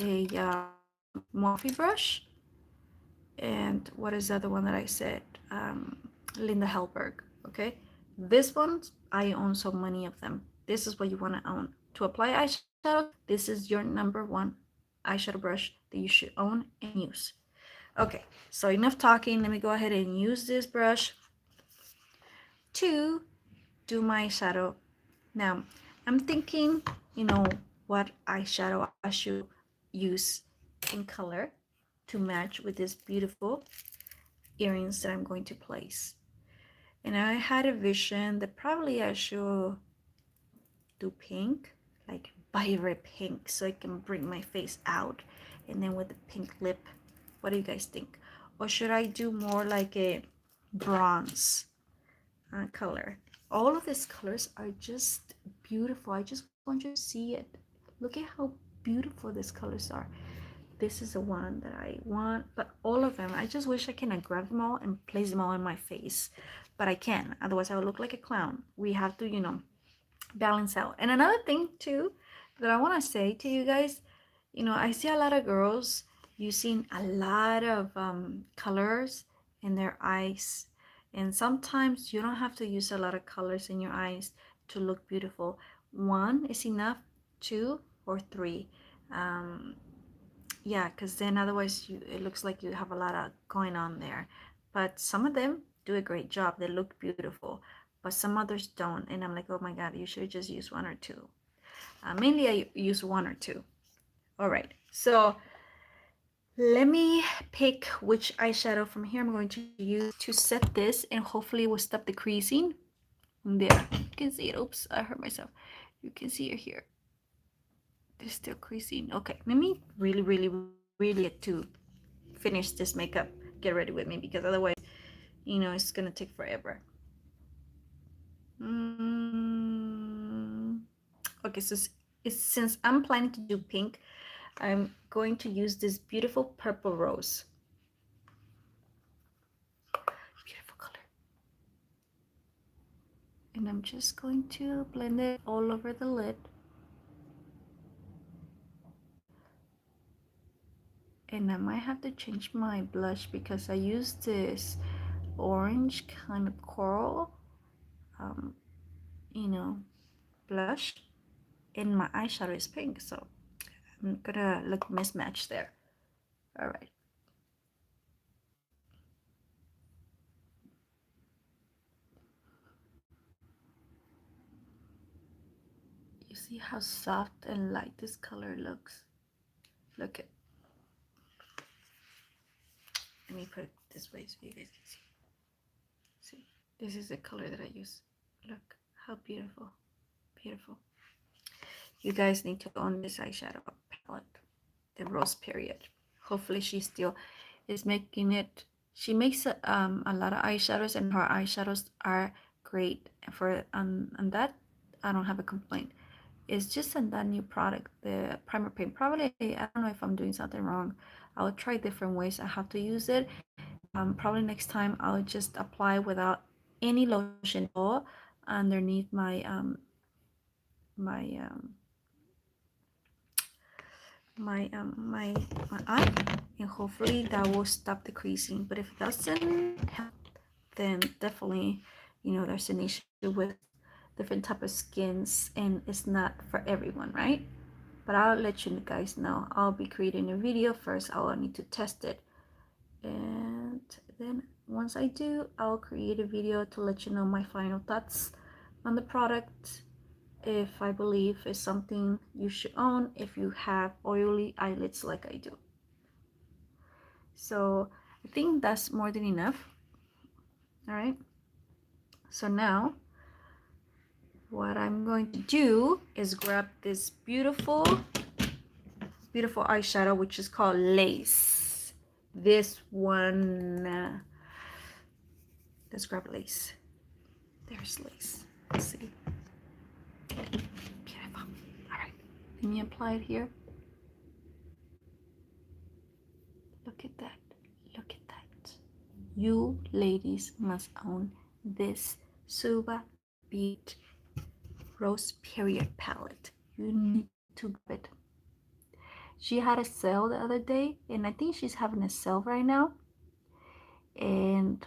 a Morphe brush, and what is the other one that I said? Linda Hellberg. Okay, this ones I own so many of them. This is what you want to own to apply eyeshadow. This is your #1 eyeshadow brush that you should own and use. Okay, so enough talking. Let me go ahead and use this brush to do my shadow. Now, I'm thinking, you know, what eyeshadow I should use in color to match with this beautiful earrings that I'm going to place. And I had a vision that probably I should do pink, like vibrant pink, so I can bring my face out. And then with the pink lip, what do you guys think? Or should I do more like a bronze color? All of these colors are just beautiful. I just want you to see it. Look at how beautiful these colors are. This is the one that I want, but all of them, I just wish I can grab them all and place them all in my face, but I can't. Otherwise, I would look like a clown. We have to, you know, balance out. And another thing too that I want to say to you guys, you know, I see a lot of girls using a lot of colors in their eyes, and sometimes you don't have to use a lot of colors in your eyes to look beautiful. One is enough, 2 or 3. Yeah, because then otherwise it looks like you have a lot of going on there. But some of them do a great job. They look beautiful, but some others don't, and I'm like, oh my god, you should just use 1 or 2. Mainly I use 1 or 2. All right, so let me pick which eyeshadow from here I'm going to use to set this, and hopefully it will stop the creasing. There, you can see it. Oops, I hurt myself. You can see it here. It's still creasing. Okay, let me really get to finish this makeup. Get ready with me, because otherwise, you know, it's gonna take forever. Okay, so since I'm planning to do pink, I'm going to use this beautiful purple rose. Beautiful color. And I'm just going to blend it all over the lid. And I might have to change my blush because I use this orange kind of coral, um, you know, blush, and my eyeshadow is pink, so I'm gonna look mismatched there. All right. You see how soft and light this color looks? Look at. Let me put it this way so you guys can see. See, this is the color that I use. Look how beautiful, beautiful. You guys need to own this eyeshadow palette, the Rose Period. Hopefully she still is making it. She makes a lot of eyeshadows, and her eyeshadows are great. For on that, I don't have a complaint. It's just on that new product, the primer paint. Probably, I don't know if I'm doing something wrong. I'll try different ways I have to use it. Probably next time I'll just apply without any lotion at all underneath my my eye, and hopefully that will stop the creasing. But if it doesn't help, then definitely, there's an issue with different type of skins, and it's not for everyone, right? But I'll let you guys know. I'll be creating a video first. I'll need to test it, and then once I do, I'll create a video to let you know my final thoughts on the product, if I believe is something you should own if you have oily eyelids like I do. So I think that's more than enough. All right, so now what I'm going to do is grab this beautiful eyeshadow, which is called Lace. This one, let's grab Lace. There's Lace. Let's see. Beautiful. All right, let me apply it here. Look at that. Look at that. You ladies must own this Suva Beat Rose Period palette. You need to grab it. She had a sale the other day, and I think she's having a sale right now. And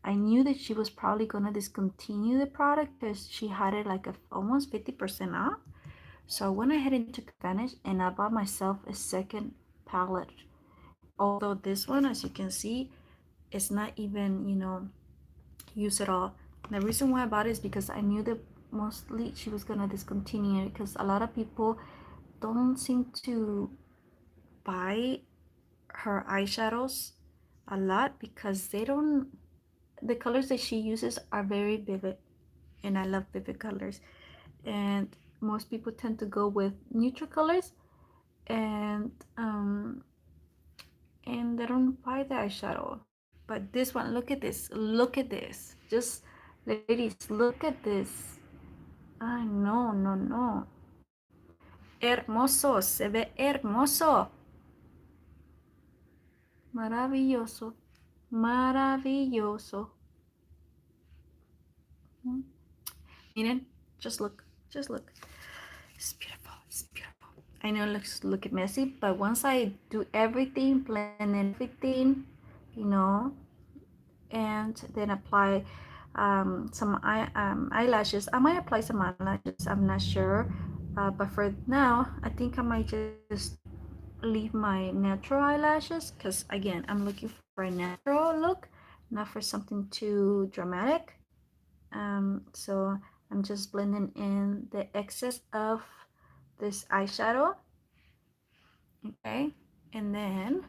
I knew that she was probably gonna discontinue the product because she had it like almost 50% off. So I went ahead and took advantage, and I bought myself a second palette. Although this one, as you can see, is not even, used at all. The reason why I bought it is because I knew that mostly she was gonna discontinue it, because a lot of people don't seem to buy her eyeshadows a lot because the colors that she uses are very vivid, and I love vivid colors, and most people tend to go with neutral colors, and they don't buy the eyeshadow. But this one, look at this, look at this, just ladies, look at this. Ay, no, no, no, hermoso, se ve hermoso, maravilloso, maravilloso. Miren, just look, just look. It's beautiful, it's beautiful. I know it looks messy, but once I do everything, blend in everything, and then apply some eyelashes. I might apply some eyelashes, I'm not sure, but for now I think I might just leave my natural eyelashes, because again, I'm looking for a natural look, not for something too dramatic. So I'm just blending in the excess of this eyeshadow, okay, and then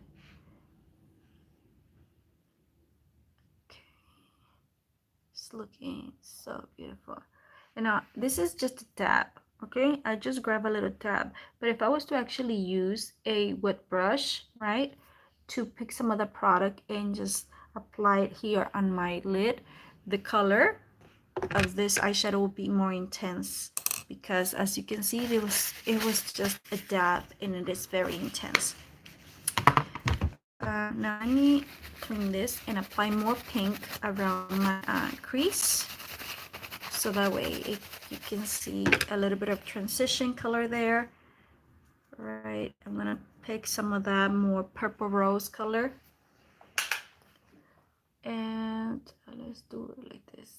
it's looking so beautiful. And now this is just a tab, okay? I just grab a little tab, but if I was to actually use a wet brush, right, to pick some other product and just apply it here on my lid, the color of this eyeshadow will be more intense, because as you can see, it was just a dab, and it is very intense. Now I need to clean this and apply more pink around my crease, so that way you can see a little bit of transition color there. Right, I'm gonna pick some of that more purple rose color, and let's do it like this.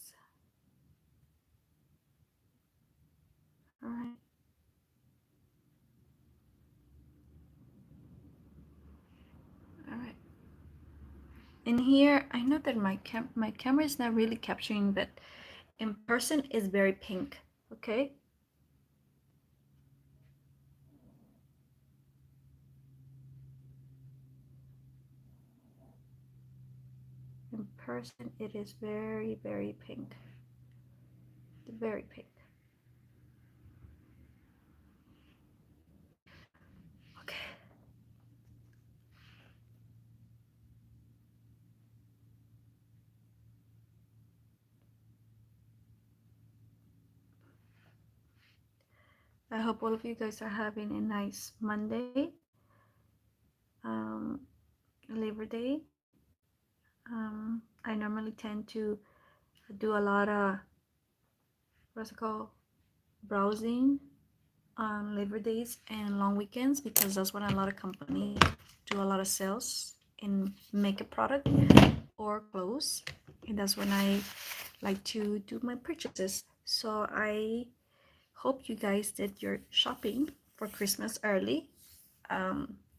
All right. All right. And here, I know that my camera is not really capturing, but in person is very pink. Okay. In person, it is very, very pink. Very pink. Okay. I hope all of you guys are having a nice Monday, um, Labor Day. I normally tend to do a lot of, what's it called, browsing on Labor Days and long weekends, because that's when a lot of companies do a lot of sales in makeup product or clothes, and that's when I like to do my purchases. So I hope you guys did your shopping for Christmas early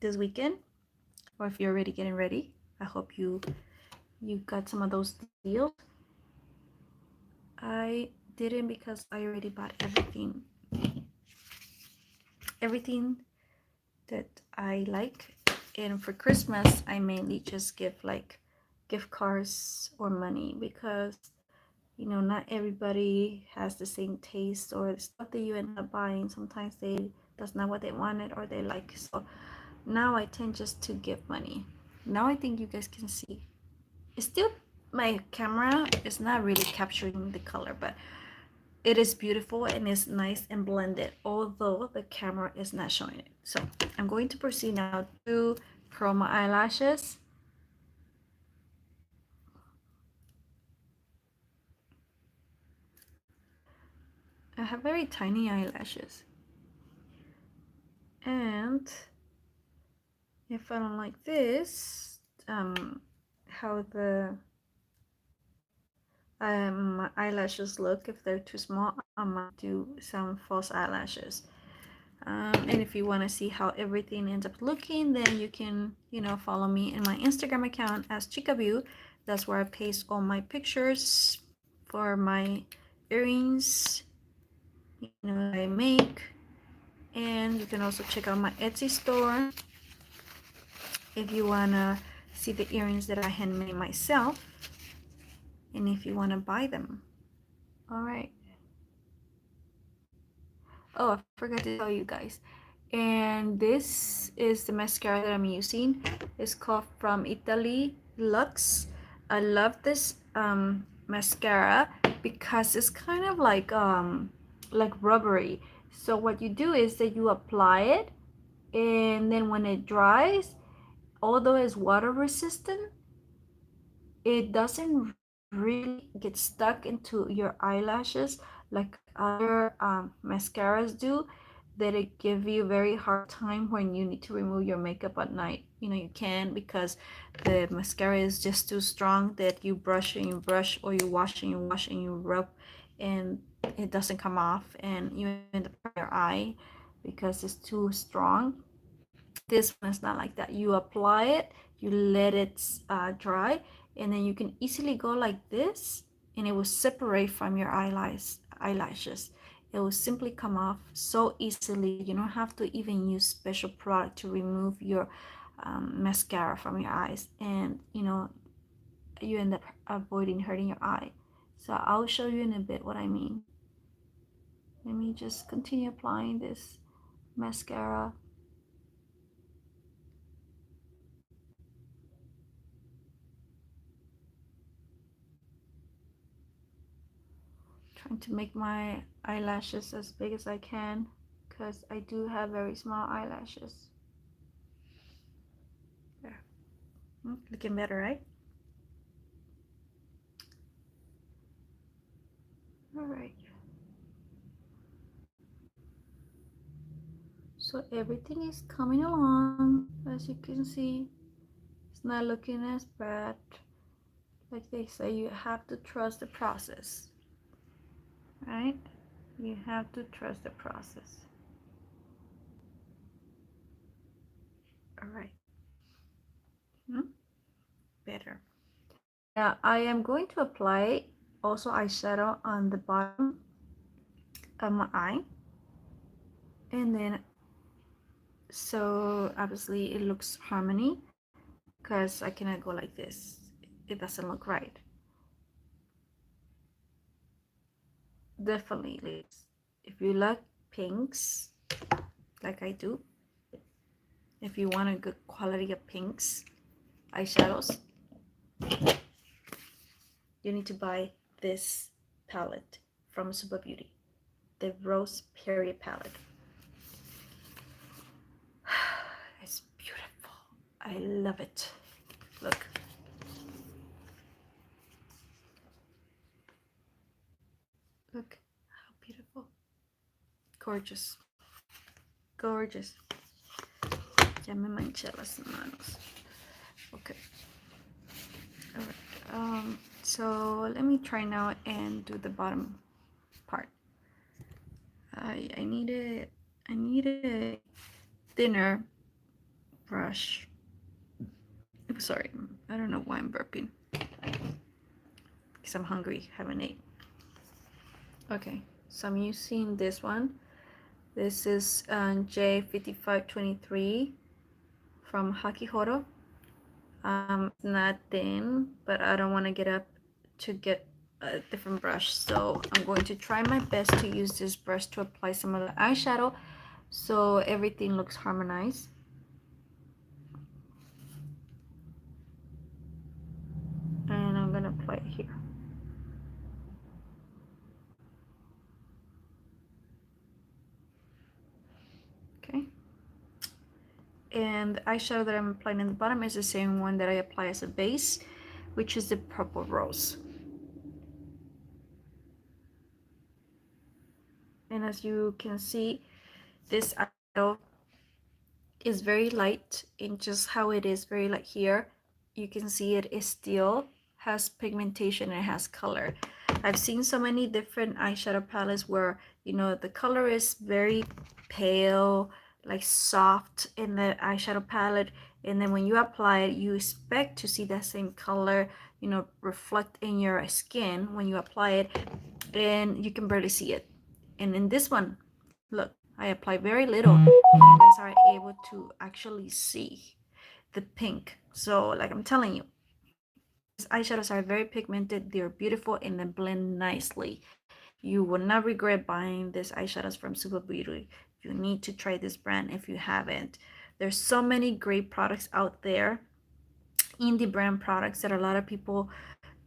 this weekend, or if you're already getting ready. I hope you got some of those deals. I didn't, because I already bought everything that I like. And for Christmas, I mainly just give like gift cards or money, because not everybody has the same taste, or the stuff that you end up buying, sometimes that's not what they wanted or they like. So now I tend just to give money. Now I think you guys can see. It's still, my camera is not really capturing the color, but it is beautiful and it's nice and blended, although the camera is not showing it. So I'm going to proceed now to curl my eyelashes. I have very tiny eyelashes, and if I don't like this, how the my eyelashes look, if they're too small, I might do some false eyelashes. And if you want to see how everything ends up looking, then you can, follow me in my Instagram account as Chicaview. That's where I paste all my pictures for my earrings, I make. And you can also check out my Etsy store if you want to see the earrings that I handmade myself, and if you want to buy them. All right. Oh, I forgot to tell you guys. And this is the mascara that I'm using. It's called From Italy Luxe. I love this mascara because it's kind of like rubbery. So what you do is that you apply it, and then when it dries, although it's water resistant, it doesn't really get stuck into your eyelashes like other mascaras do, that it give you a very hard time when you need to remove your makeup at night. You can, because the mascara is just too strong that you brush and you brush, or you wash and you wash and you rub, and it doesn't come off, and you end up in your eye because it's too strong. This one is not like that. You apply it, you let it dry, and then you can easily go like this, and it will separate from your eyelashes. It will simply come off so easily. You don't have to even use special product to remove your mascara from your eyes, and you end up avoiding hurting your eye. So I'll show you in a bit what I mean. Let me just continue applying this mascara. Trying to make my eyelashes as big as I can, because I do have very small eyelashes. There. Looking better, right? All right. So everything is coming along, as you can see. It's not looking as bad. Like they say, you have to trust the process, right? You have to trust the process. All right. Better. Now I am going to apply also eyeshadow on the bottom of my eye, and then so obviously it looks harmony because I cannot go like this. It doesn't look right. Definitely, ladies, if you like pinks like I do, if you want a good quality of pinks eyeshadows, you need to buy this palette from Suva Beauty, the Rose Period palette. It's beautiful. I love it. Look. Look how beautiful. Gorgeous. Gorgeous. Ya me manché las manos. Okay. Alright. So let me try now and do the bottom part. I need a thinner brush. I'm sorry, I don't know why I'm burping. Because I'm hungry, haven't ate. Okay, so I'm using this one. This is J5523 from Hakihoro. It's not thin, but I don't want to get up to get a different brush, so I'm going to try my best to use this brush to apply some of the eyeshadow so everything looks harmonized. And I'm gonna apply it here. Okay. And the eyeshadow that I'm applying in the bottom is the same one that I apply as a base, which is the Purple Rose. And as you can see, this eyeshadow is very light in just how it is very light here. You can see it is still has pigmentation and it has color. I've seen so many different eyeshadow palettes where, you know, the color is very pale, like soft in the eyeshadow palette, and then when you apply it, you expect to see that same color, you know, reflect in your skin when you apply it, and you can barely see it. And in this one, look, I apply very little and you guys are able to actually see the pink. So like I'm telling you, these eyeshadows are very pigmented, they're beautiful, and they blend nicely. You will not regret buying these eyeshadows from Suva Beauty. You need to try this brand if you haven't. There's so many great products out there, indie brand products that a lot of people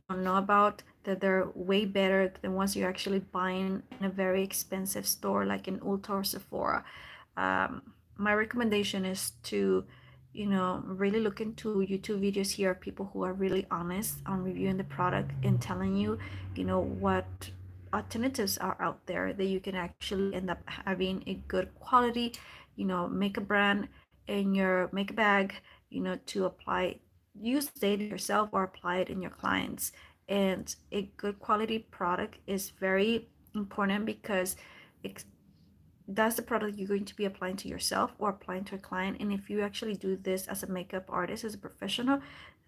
don't know about, that they're way better than ones you're actually buying in a very expensive store like in Ulta or Sephora. My recommendation is to, you know, really look into YouTube videos here, people who are really honest on reviewing the product and telling you, you know, what alternatives are out there that you can actually end up having a good quality, you know, makeup brand in your makeup bag, you know, to apply, use data yourself or apply it in your clients. And a good quality product is very important because that's the product you're going to be applying to yourself or applying to a client. And if you actually do this as a makeup artist, as a professional,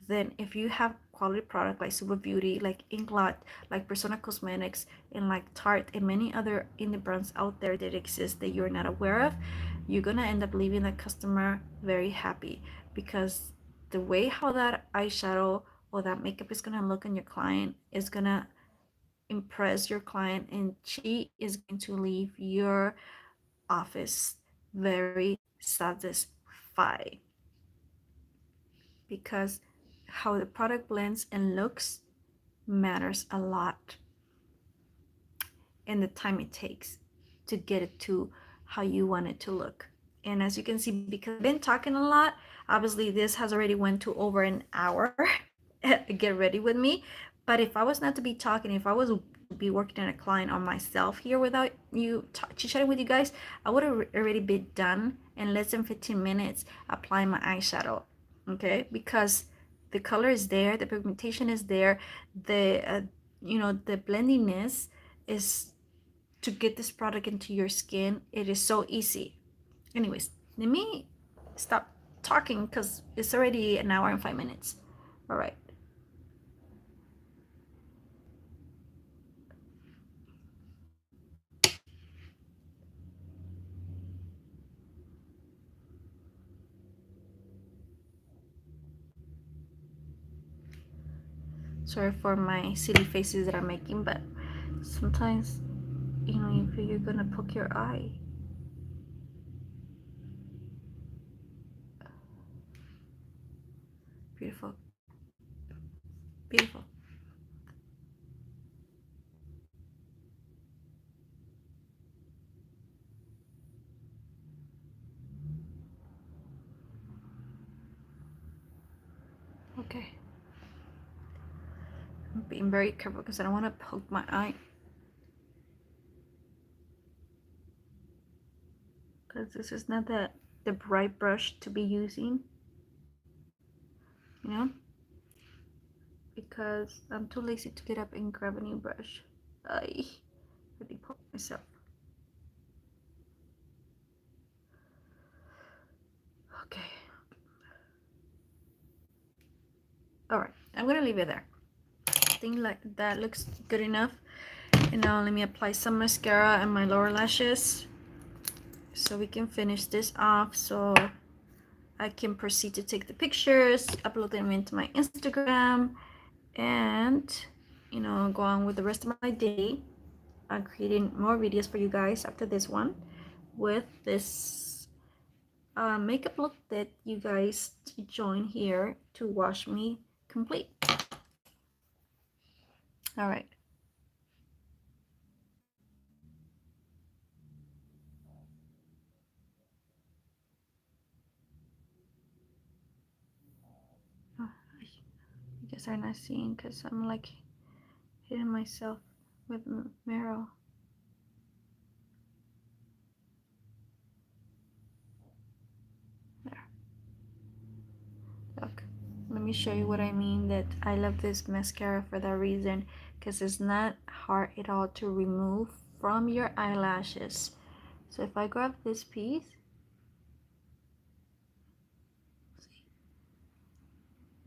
then if you have quality product like Suva Beauty, like Inglot, like Persona Cosmetics, and like Tarte, and many other indie brands out there that exist that you're not aware of, you're gonna end up leaving the customer very happy, because the way how that eyeshadow or that makeup is gonna look on your client is gonna impress your client, and she is going to leave your office very satisfied, because how the product blends and looks matters a lot, and the time it takes to get it to how you want it to look. And as you can see, because I've been talking a lot, obviously this has already went to over an hour. Get ready with me. But if I was not to be talking, if I was to be working on a client or myself here without you chit-chatting with you guys, I would have already been done in less than 15 minutes applying my eyeshadow. Okay, because the color is there, the pigmentation is there, the the blendiness is to get this product into your skin. It is so easy. Anyways, let me stop talking because it's already an hour and 5 minutes. All right. Sorry for my silly faces that I'm making, but sometimes, if you're gonna poke your eye. Beautiful. Beautiful. Okay. I'm being very careful because I don't want to poke my eye. Because this is not the bright brush to be using. You know? Because I'm too lazy to get up and grab a new brush. I really poke myself. Okay. Alright, I'm gonna leave it there. I think like that looks good enough. And now let me apply some mascara and my lower lashes so we can finish this off, so I can proceed to take the pictures, upload them into my Instagram, and go on with the rest of my day. I'm creating more videos for you guys after this one with this makeup look that you guys join here to watch me complete. All right. Oh, you guys are not seeing because I'm like hitting myself with mirror. There. Look, let me show you what I mean, that I love this mascara for that reason, because it's not hard at all to remove from your eyelashes. So if I grab this piece, see,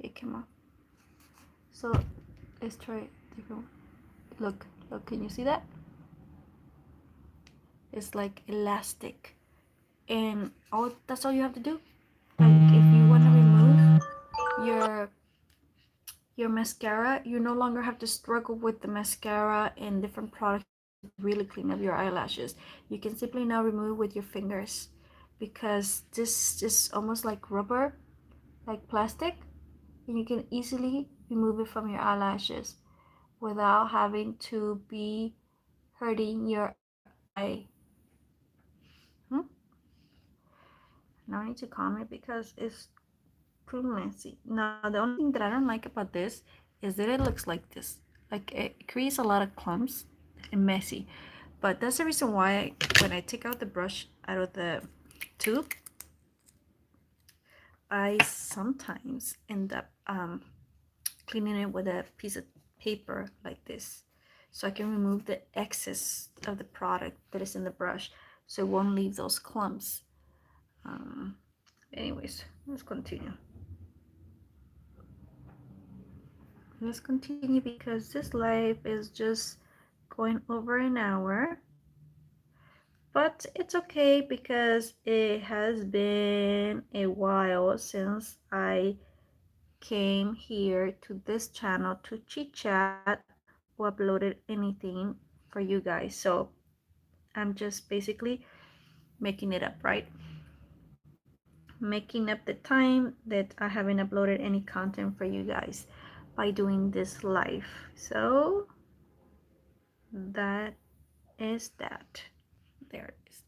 it came off. So let's try different. Look, can you see that? It's like elastic, and that's all you have to do. Like if you want to remove your mascara, you no longer have to struggle with the mascara and different products to really clean up your eyelashes. You can simply now remove with your fingers, because this is almost like rubber, like plastic, and you can easily remove it from your eyelashes without having to be hurting your eye. Now I need to calm it because it's too messy. Now the only thing that I don't like about this is that it looks like this. Like it creates a lot of clumps and messy. But that's the reason why when I take out the brush out of the tube, I sometimes end up cleaning it with a piece of paper like this, so I can remove the excess of the product that is in the brush, so it won't leave those clumps. Anyways, let's continue. Let's continue because this live is just going over an hour. But it's okay because it has been a while since I came here to this channel to chit chat or uploaded anything for you guys. So I'm just basically making it up, right? Making up the time that I haven't uploaded any content for you guys by doing this live. So that is that. There it is.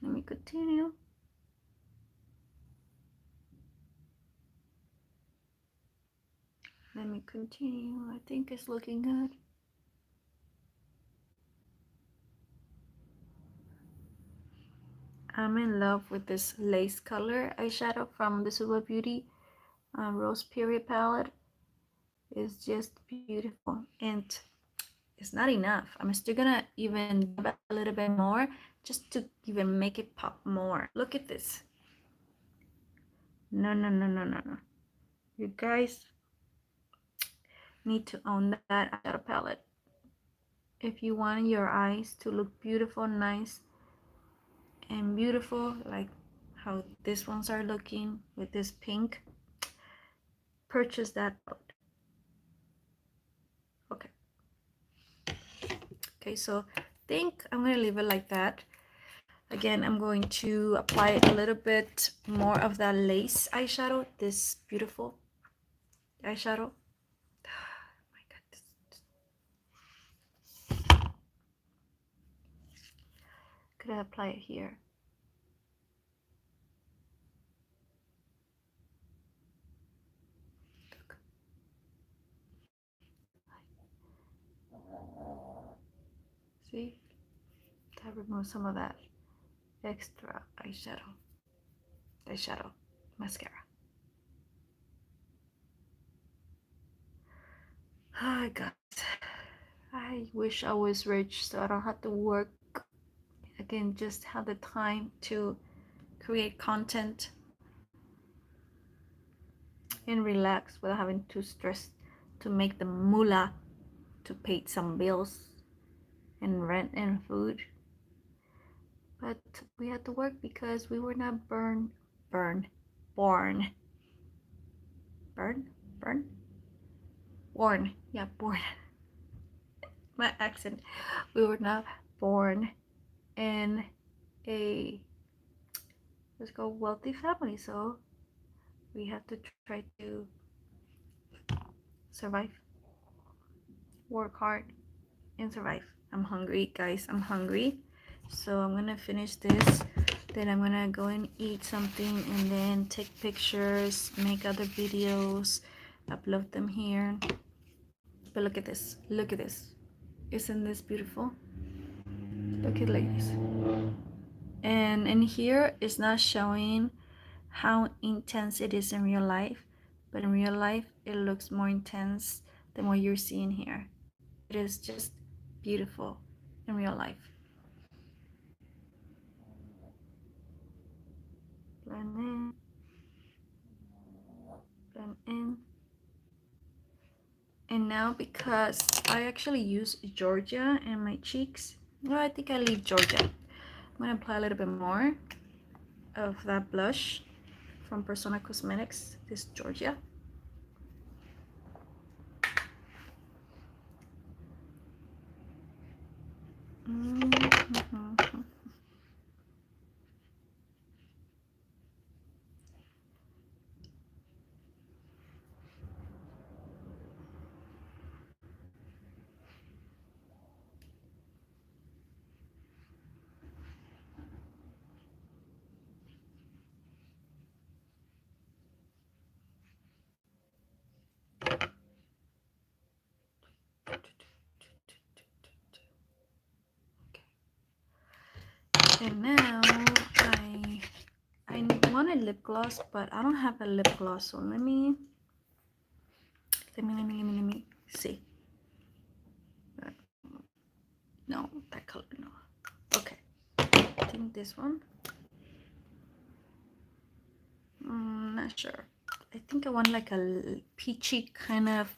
Let me continue. Let me continue. I think it's looking good. I'm in love with this lace color eyeshadow from the Suva Beauty Rose Period palette. It's just beautiful, and it's not enough. I'm still gonna even dab a little bit more just to even make it pop more. Look at this. No, no, no, no, no, no. You guys need to own that eyeshadow palette. If you want your eyes to look beautiful, nice, and beautiful, like how these ones are looking with this pink, purchase that palette. Okay. Okay, so I think I'm gonna leave it like that. Again, I'm going to apply a little bit more of that lace eyeshadow, this beautiful eyeshadow. Oh my God, could I apply it here? See, that removes some of that extra eyeshadow mascara. Oh, guys, I wish I was rich so I don't have to work. I can just have the time to create content and relax without having to stress to make the moolah to pay some bills and rent and food. But we had to work because we were not born, born, yeah, born. My accent. We were not born in a, let's go, wealthy family, so we have to try to survive, work hard, and survive. I'm hungry, guys. I'm hungry, so I'm gonna finish this, then I'm gonna go and eat something, and then take pictures, make other videos, upload them here. But look at this, look at this. Isn't this beautiful? Look at, ladies. And in here it's not showing how intense it is in real life, but in real life it looks more intense than what you're seeing here. It is just beautiful in real life. Blend in, blend in. And now, because I actually use Georgia in my cheeks, no, I think I leave Georgia. I'm gonna apply a little bit more of that blush from Persona Cosmetics, this Georgia. Mm-hmm. And now I want a lip gloss, but I don't have a lip gloss, so let me see. No, that color, no. Okay, I think this one. Not sure. I think I want like a peachy kind of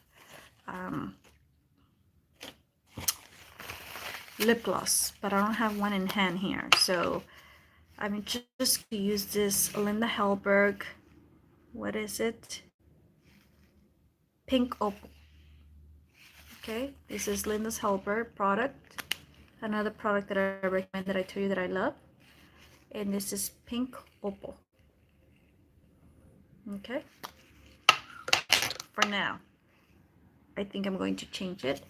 lip gloss, but I don't have one in hand here, so I'm just gonna use this Linda Hellberg. What is it? Pink Opal. Okay, this is Linda's Hellberg product. Another product that I recommend, that I told you that I love, and this is Pink Opal. Okay, for now I think I'm going to change it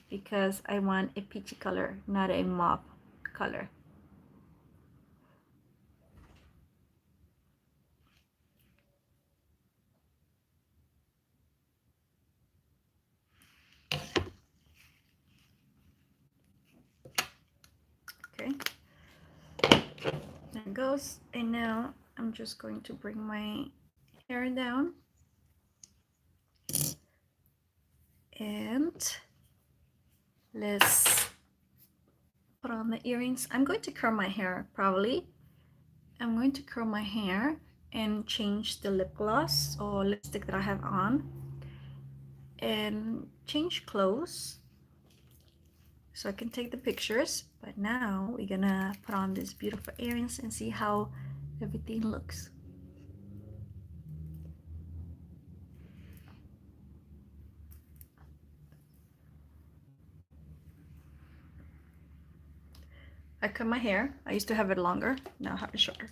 because I want a peachy color, not a mauve color. Okay, goes. And now I'm just going to bring my hair down and let's put on the earrings. I'm going to curl my hair probably. I'm going to curl my hair and change the lip gloss or lipstick that I have on and change clothes so I can take the pictures. But now we're gonna put on these beautiful earrings and see how everything looks. I cut my hair. I used to have it longer, now I have it shorter.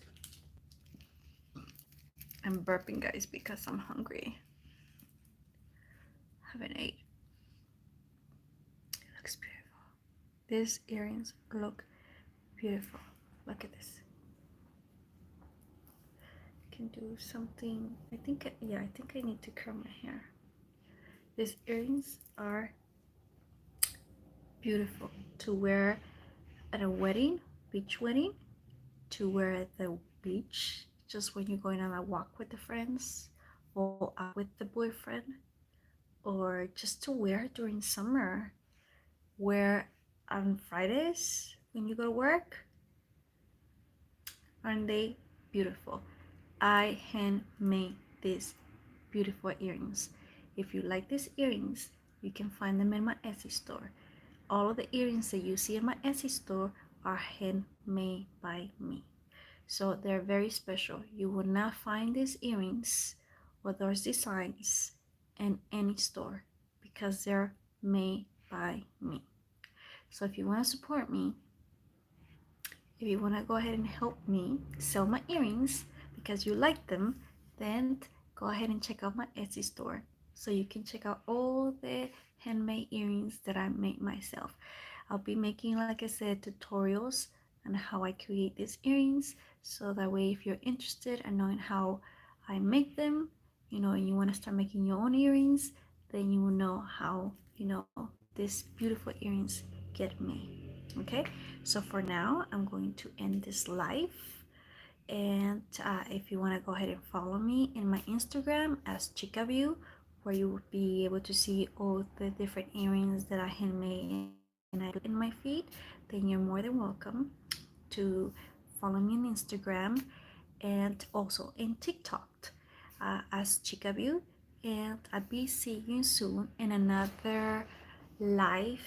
I'm burping, guys, because I'm hungry. Haven't ate. It looks beautiful. These earrings look beautiful. Look at this. I can do something. I think I need to curl my hair. These earrings are beautiful to wear at a wedding, beach wedding, to wear at the beach, just when you're going on a walk with the friends or out with the boyfriend, or just to wear during summer. Wear on Fridays when you go to work. Aren't they beautiful? I handmade these beautiful earrings. If you like these earrings, you can find them in my Etsy store. All of the earrings that you see in my Etsy store are handmade by me. So they're very special. You will not find these earrings or those designs in any store because they're made by me. So if you want to support me, if you want to go ahead and help me sell my earrings because you like them, then go ahead and check out my Etsy store so you can check out all the handmade earrings that I made myself. I'll be making, like I said, tutorials on how I create these earrings, so that way if you're interested in knowing how I make them, and you want to start making your own earrings, then you will know how, these beautiful earrings get made. Okay, so for now I'm going to end this live, and if you want to go ahead and follow me in my Instagram as ChicaView, where you will be able to see all the different earrings that I handmade and I do in my feed, then you're more than welcome to follow me on Instagram and also in TikTok as ChicaView. And I'll be seeing you soon in another live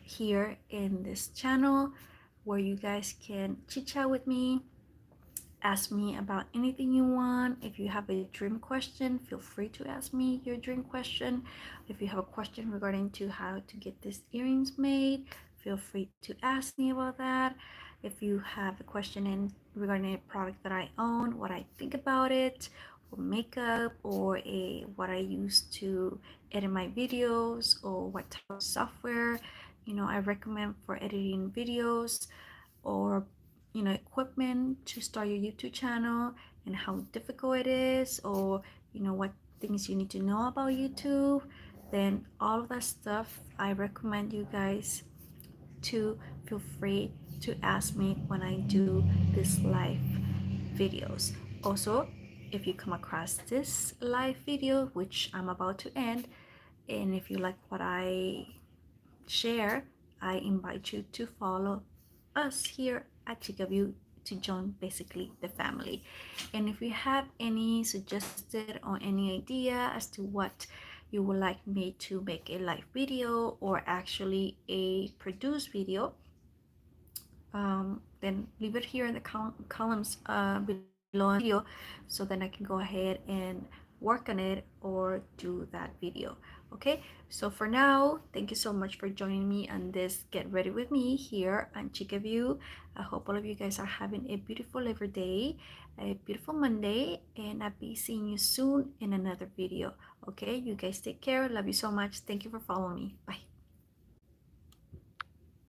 here in this channel where you guys can chit chat with me, ask me about anything you want. If you have a dream question, feel free to ask me your dream question. If you have a question regarding to how to get these earrings made, feel free to ask me about that. If you have a question regarding a product that I own, what I think about it, or makeup, or what I use to edit my videos, or what type of software I recommend for editing videos, or equipment to start your YouTube channel and how difficult it is, or what things you need to know about YouTube, then all of that stuff I recommend you guys to feel free to ask me when I do this live videos. Also, if you come across this live video, which I'm about to end, and if you like what I share, I invite you to follow us here at ChicaView to join basically the family. And if you have any suggested or any idea as to what you would like me to make a live video or actually a produced video, then leave it here in the columns below the video, so then I can go ahead and work on it or do that video. Okay, so for now, thank you so much for joining me on this Get Ready With Me here on ChicaView. I hope all of you guys are having a beautiful Labor Day, a beautiful Monday, and I'll be seeing you soon in another video. Okay, you guys take care. Love you so much. Thank you for following me. Bye.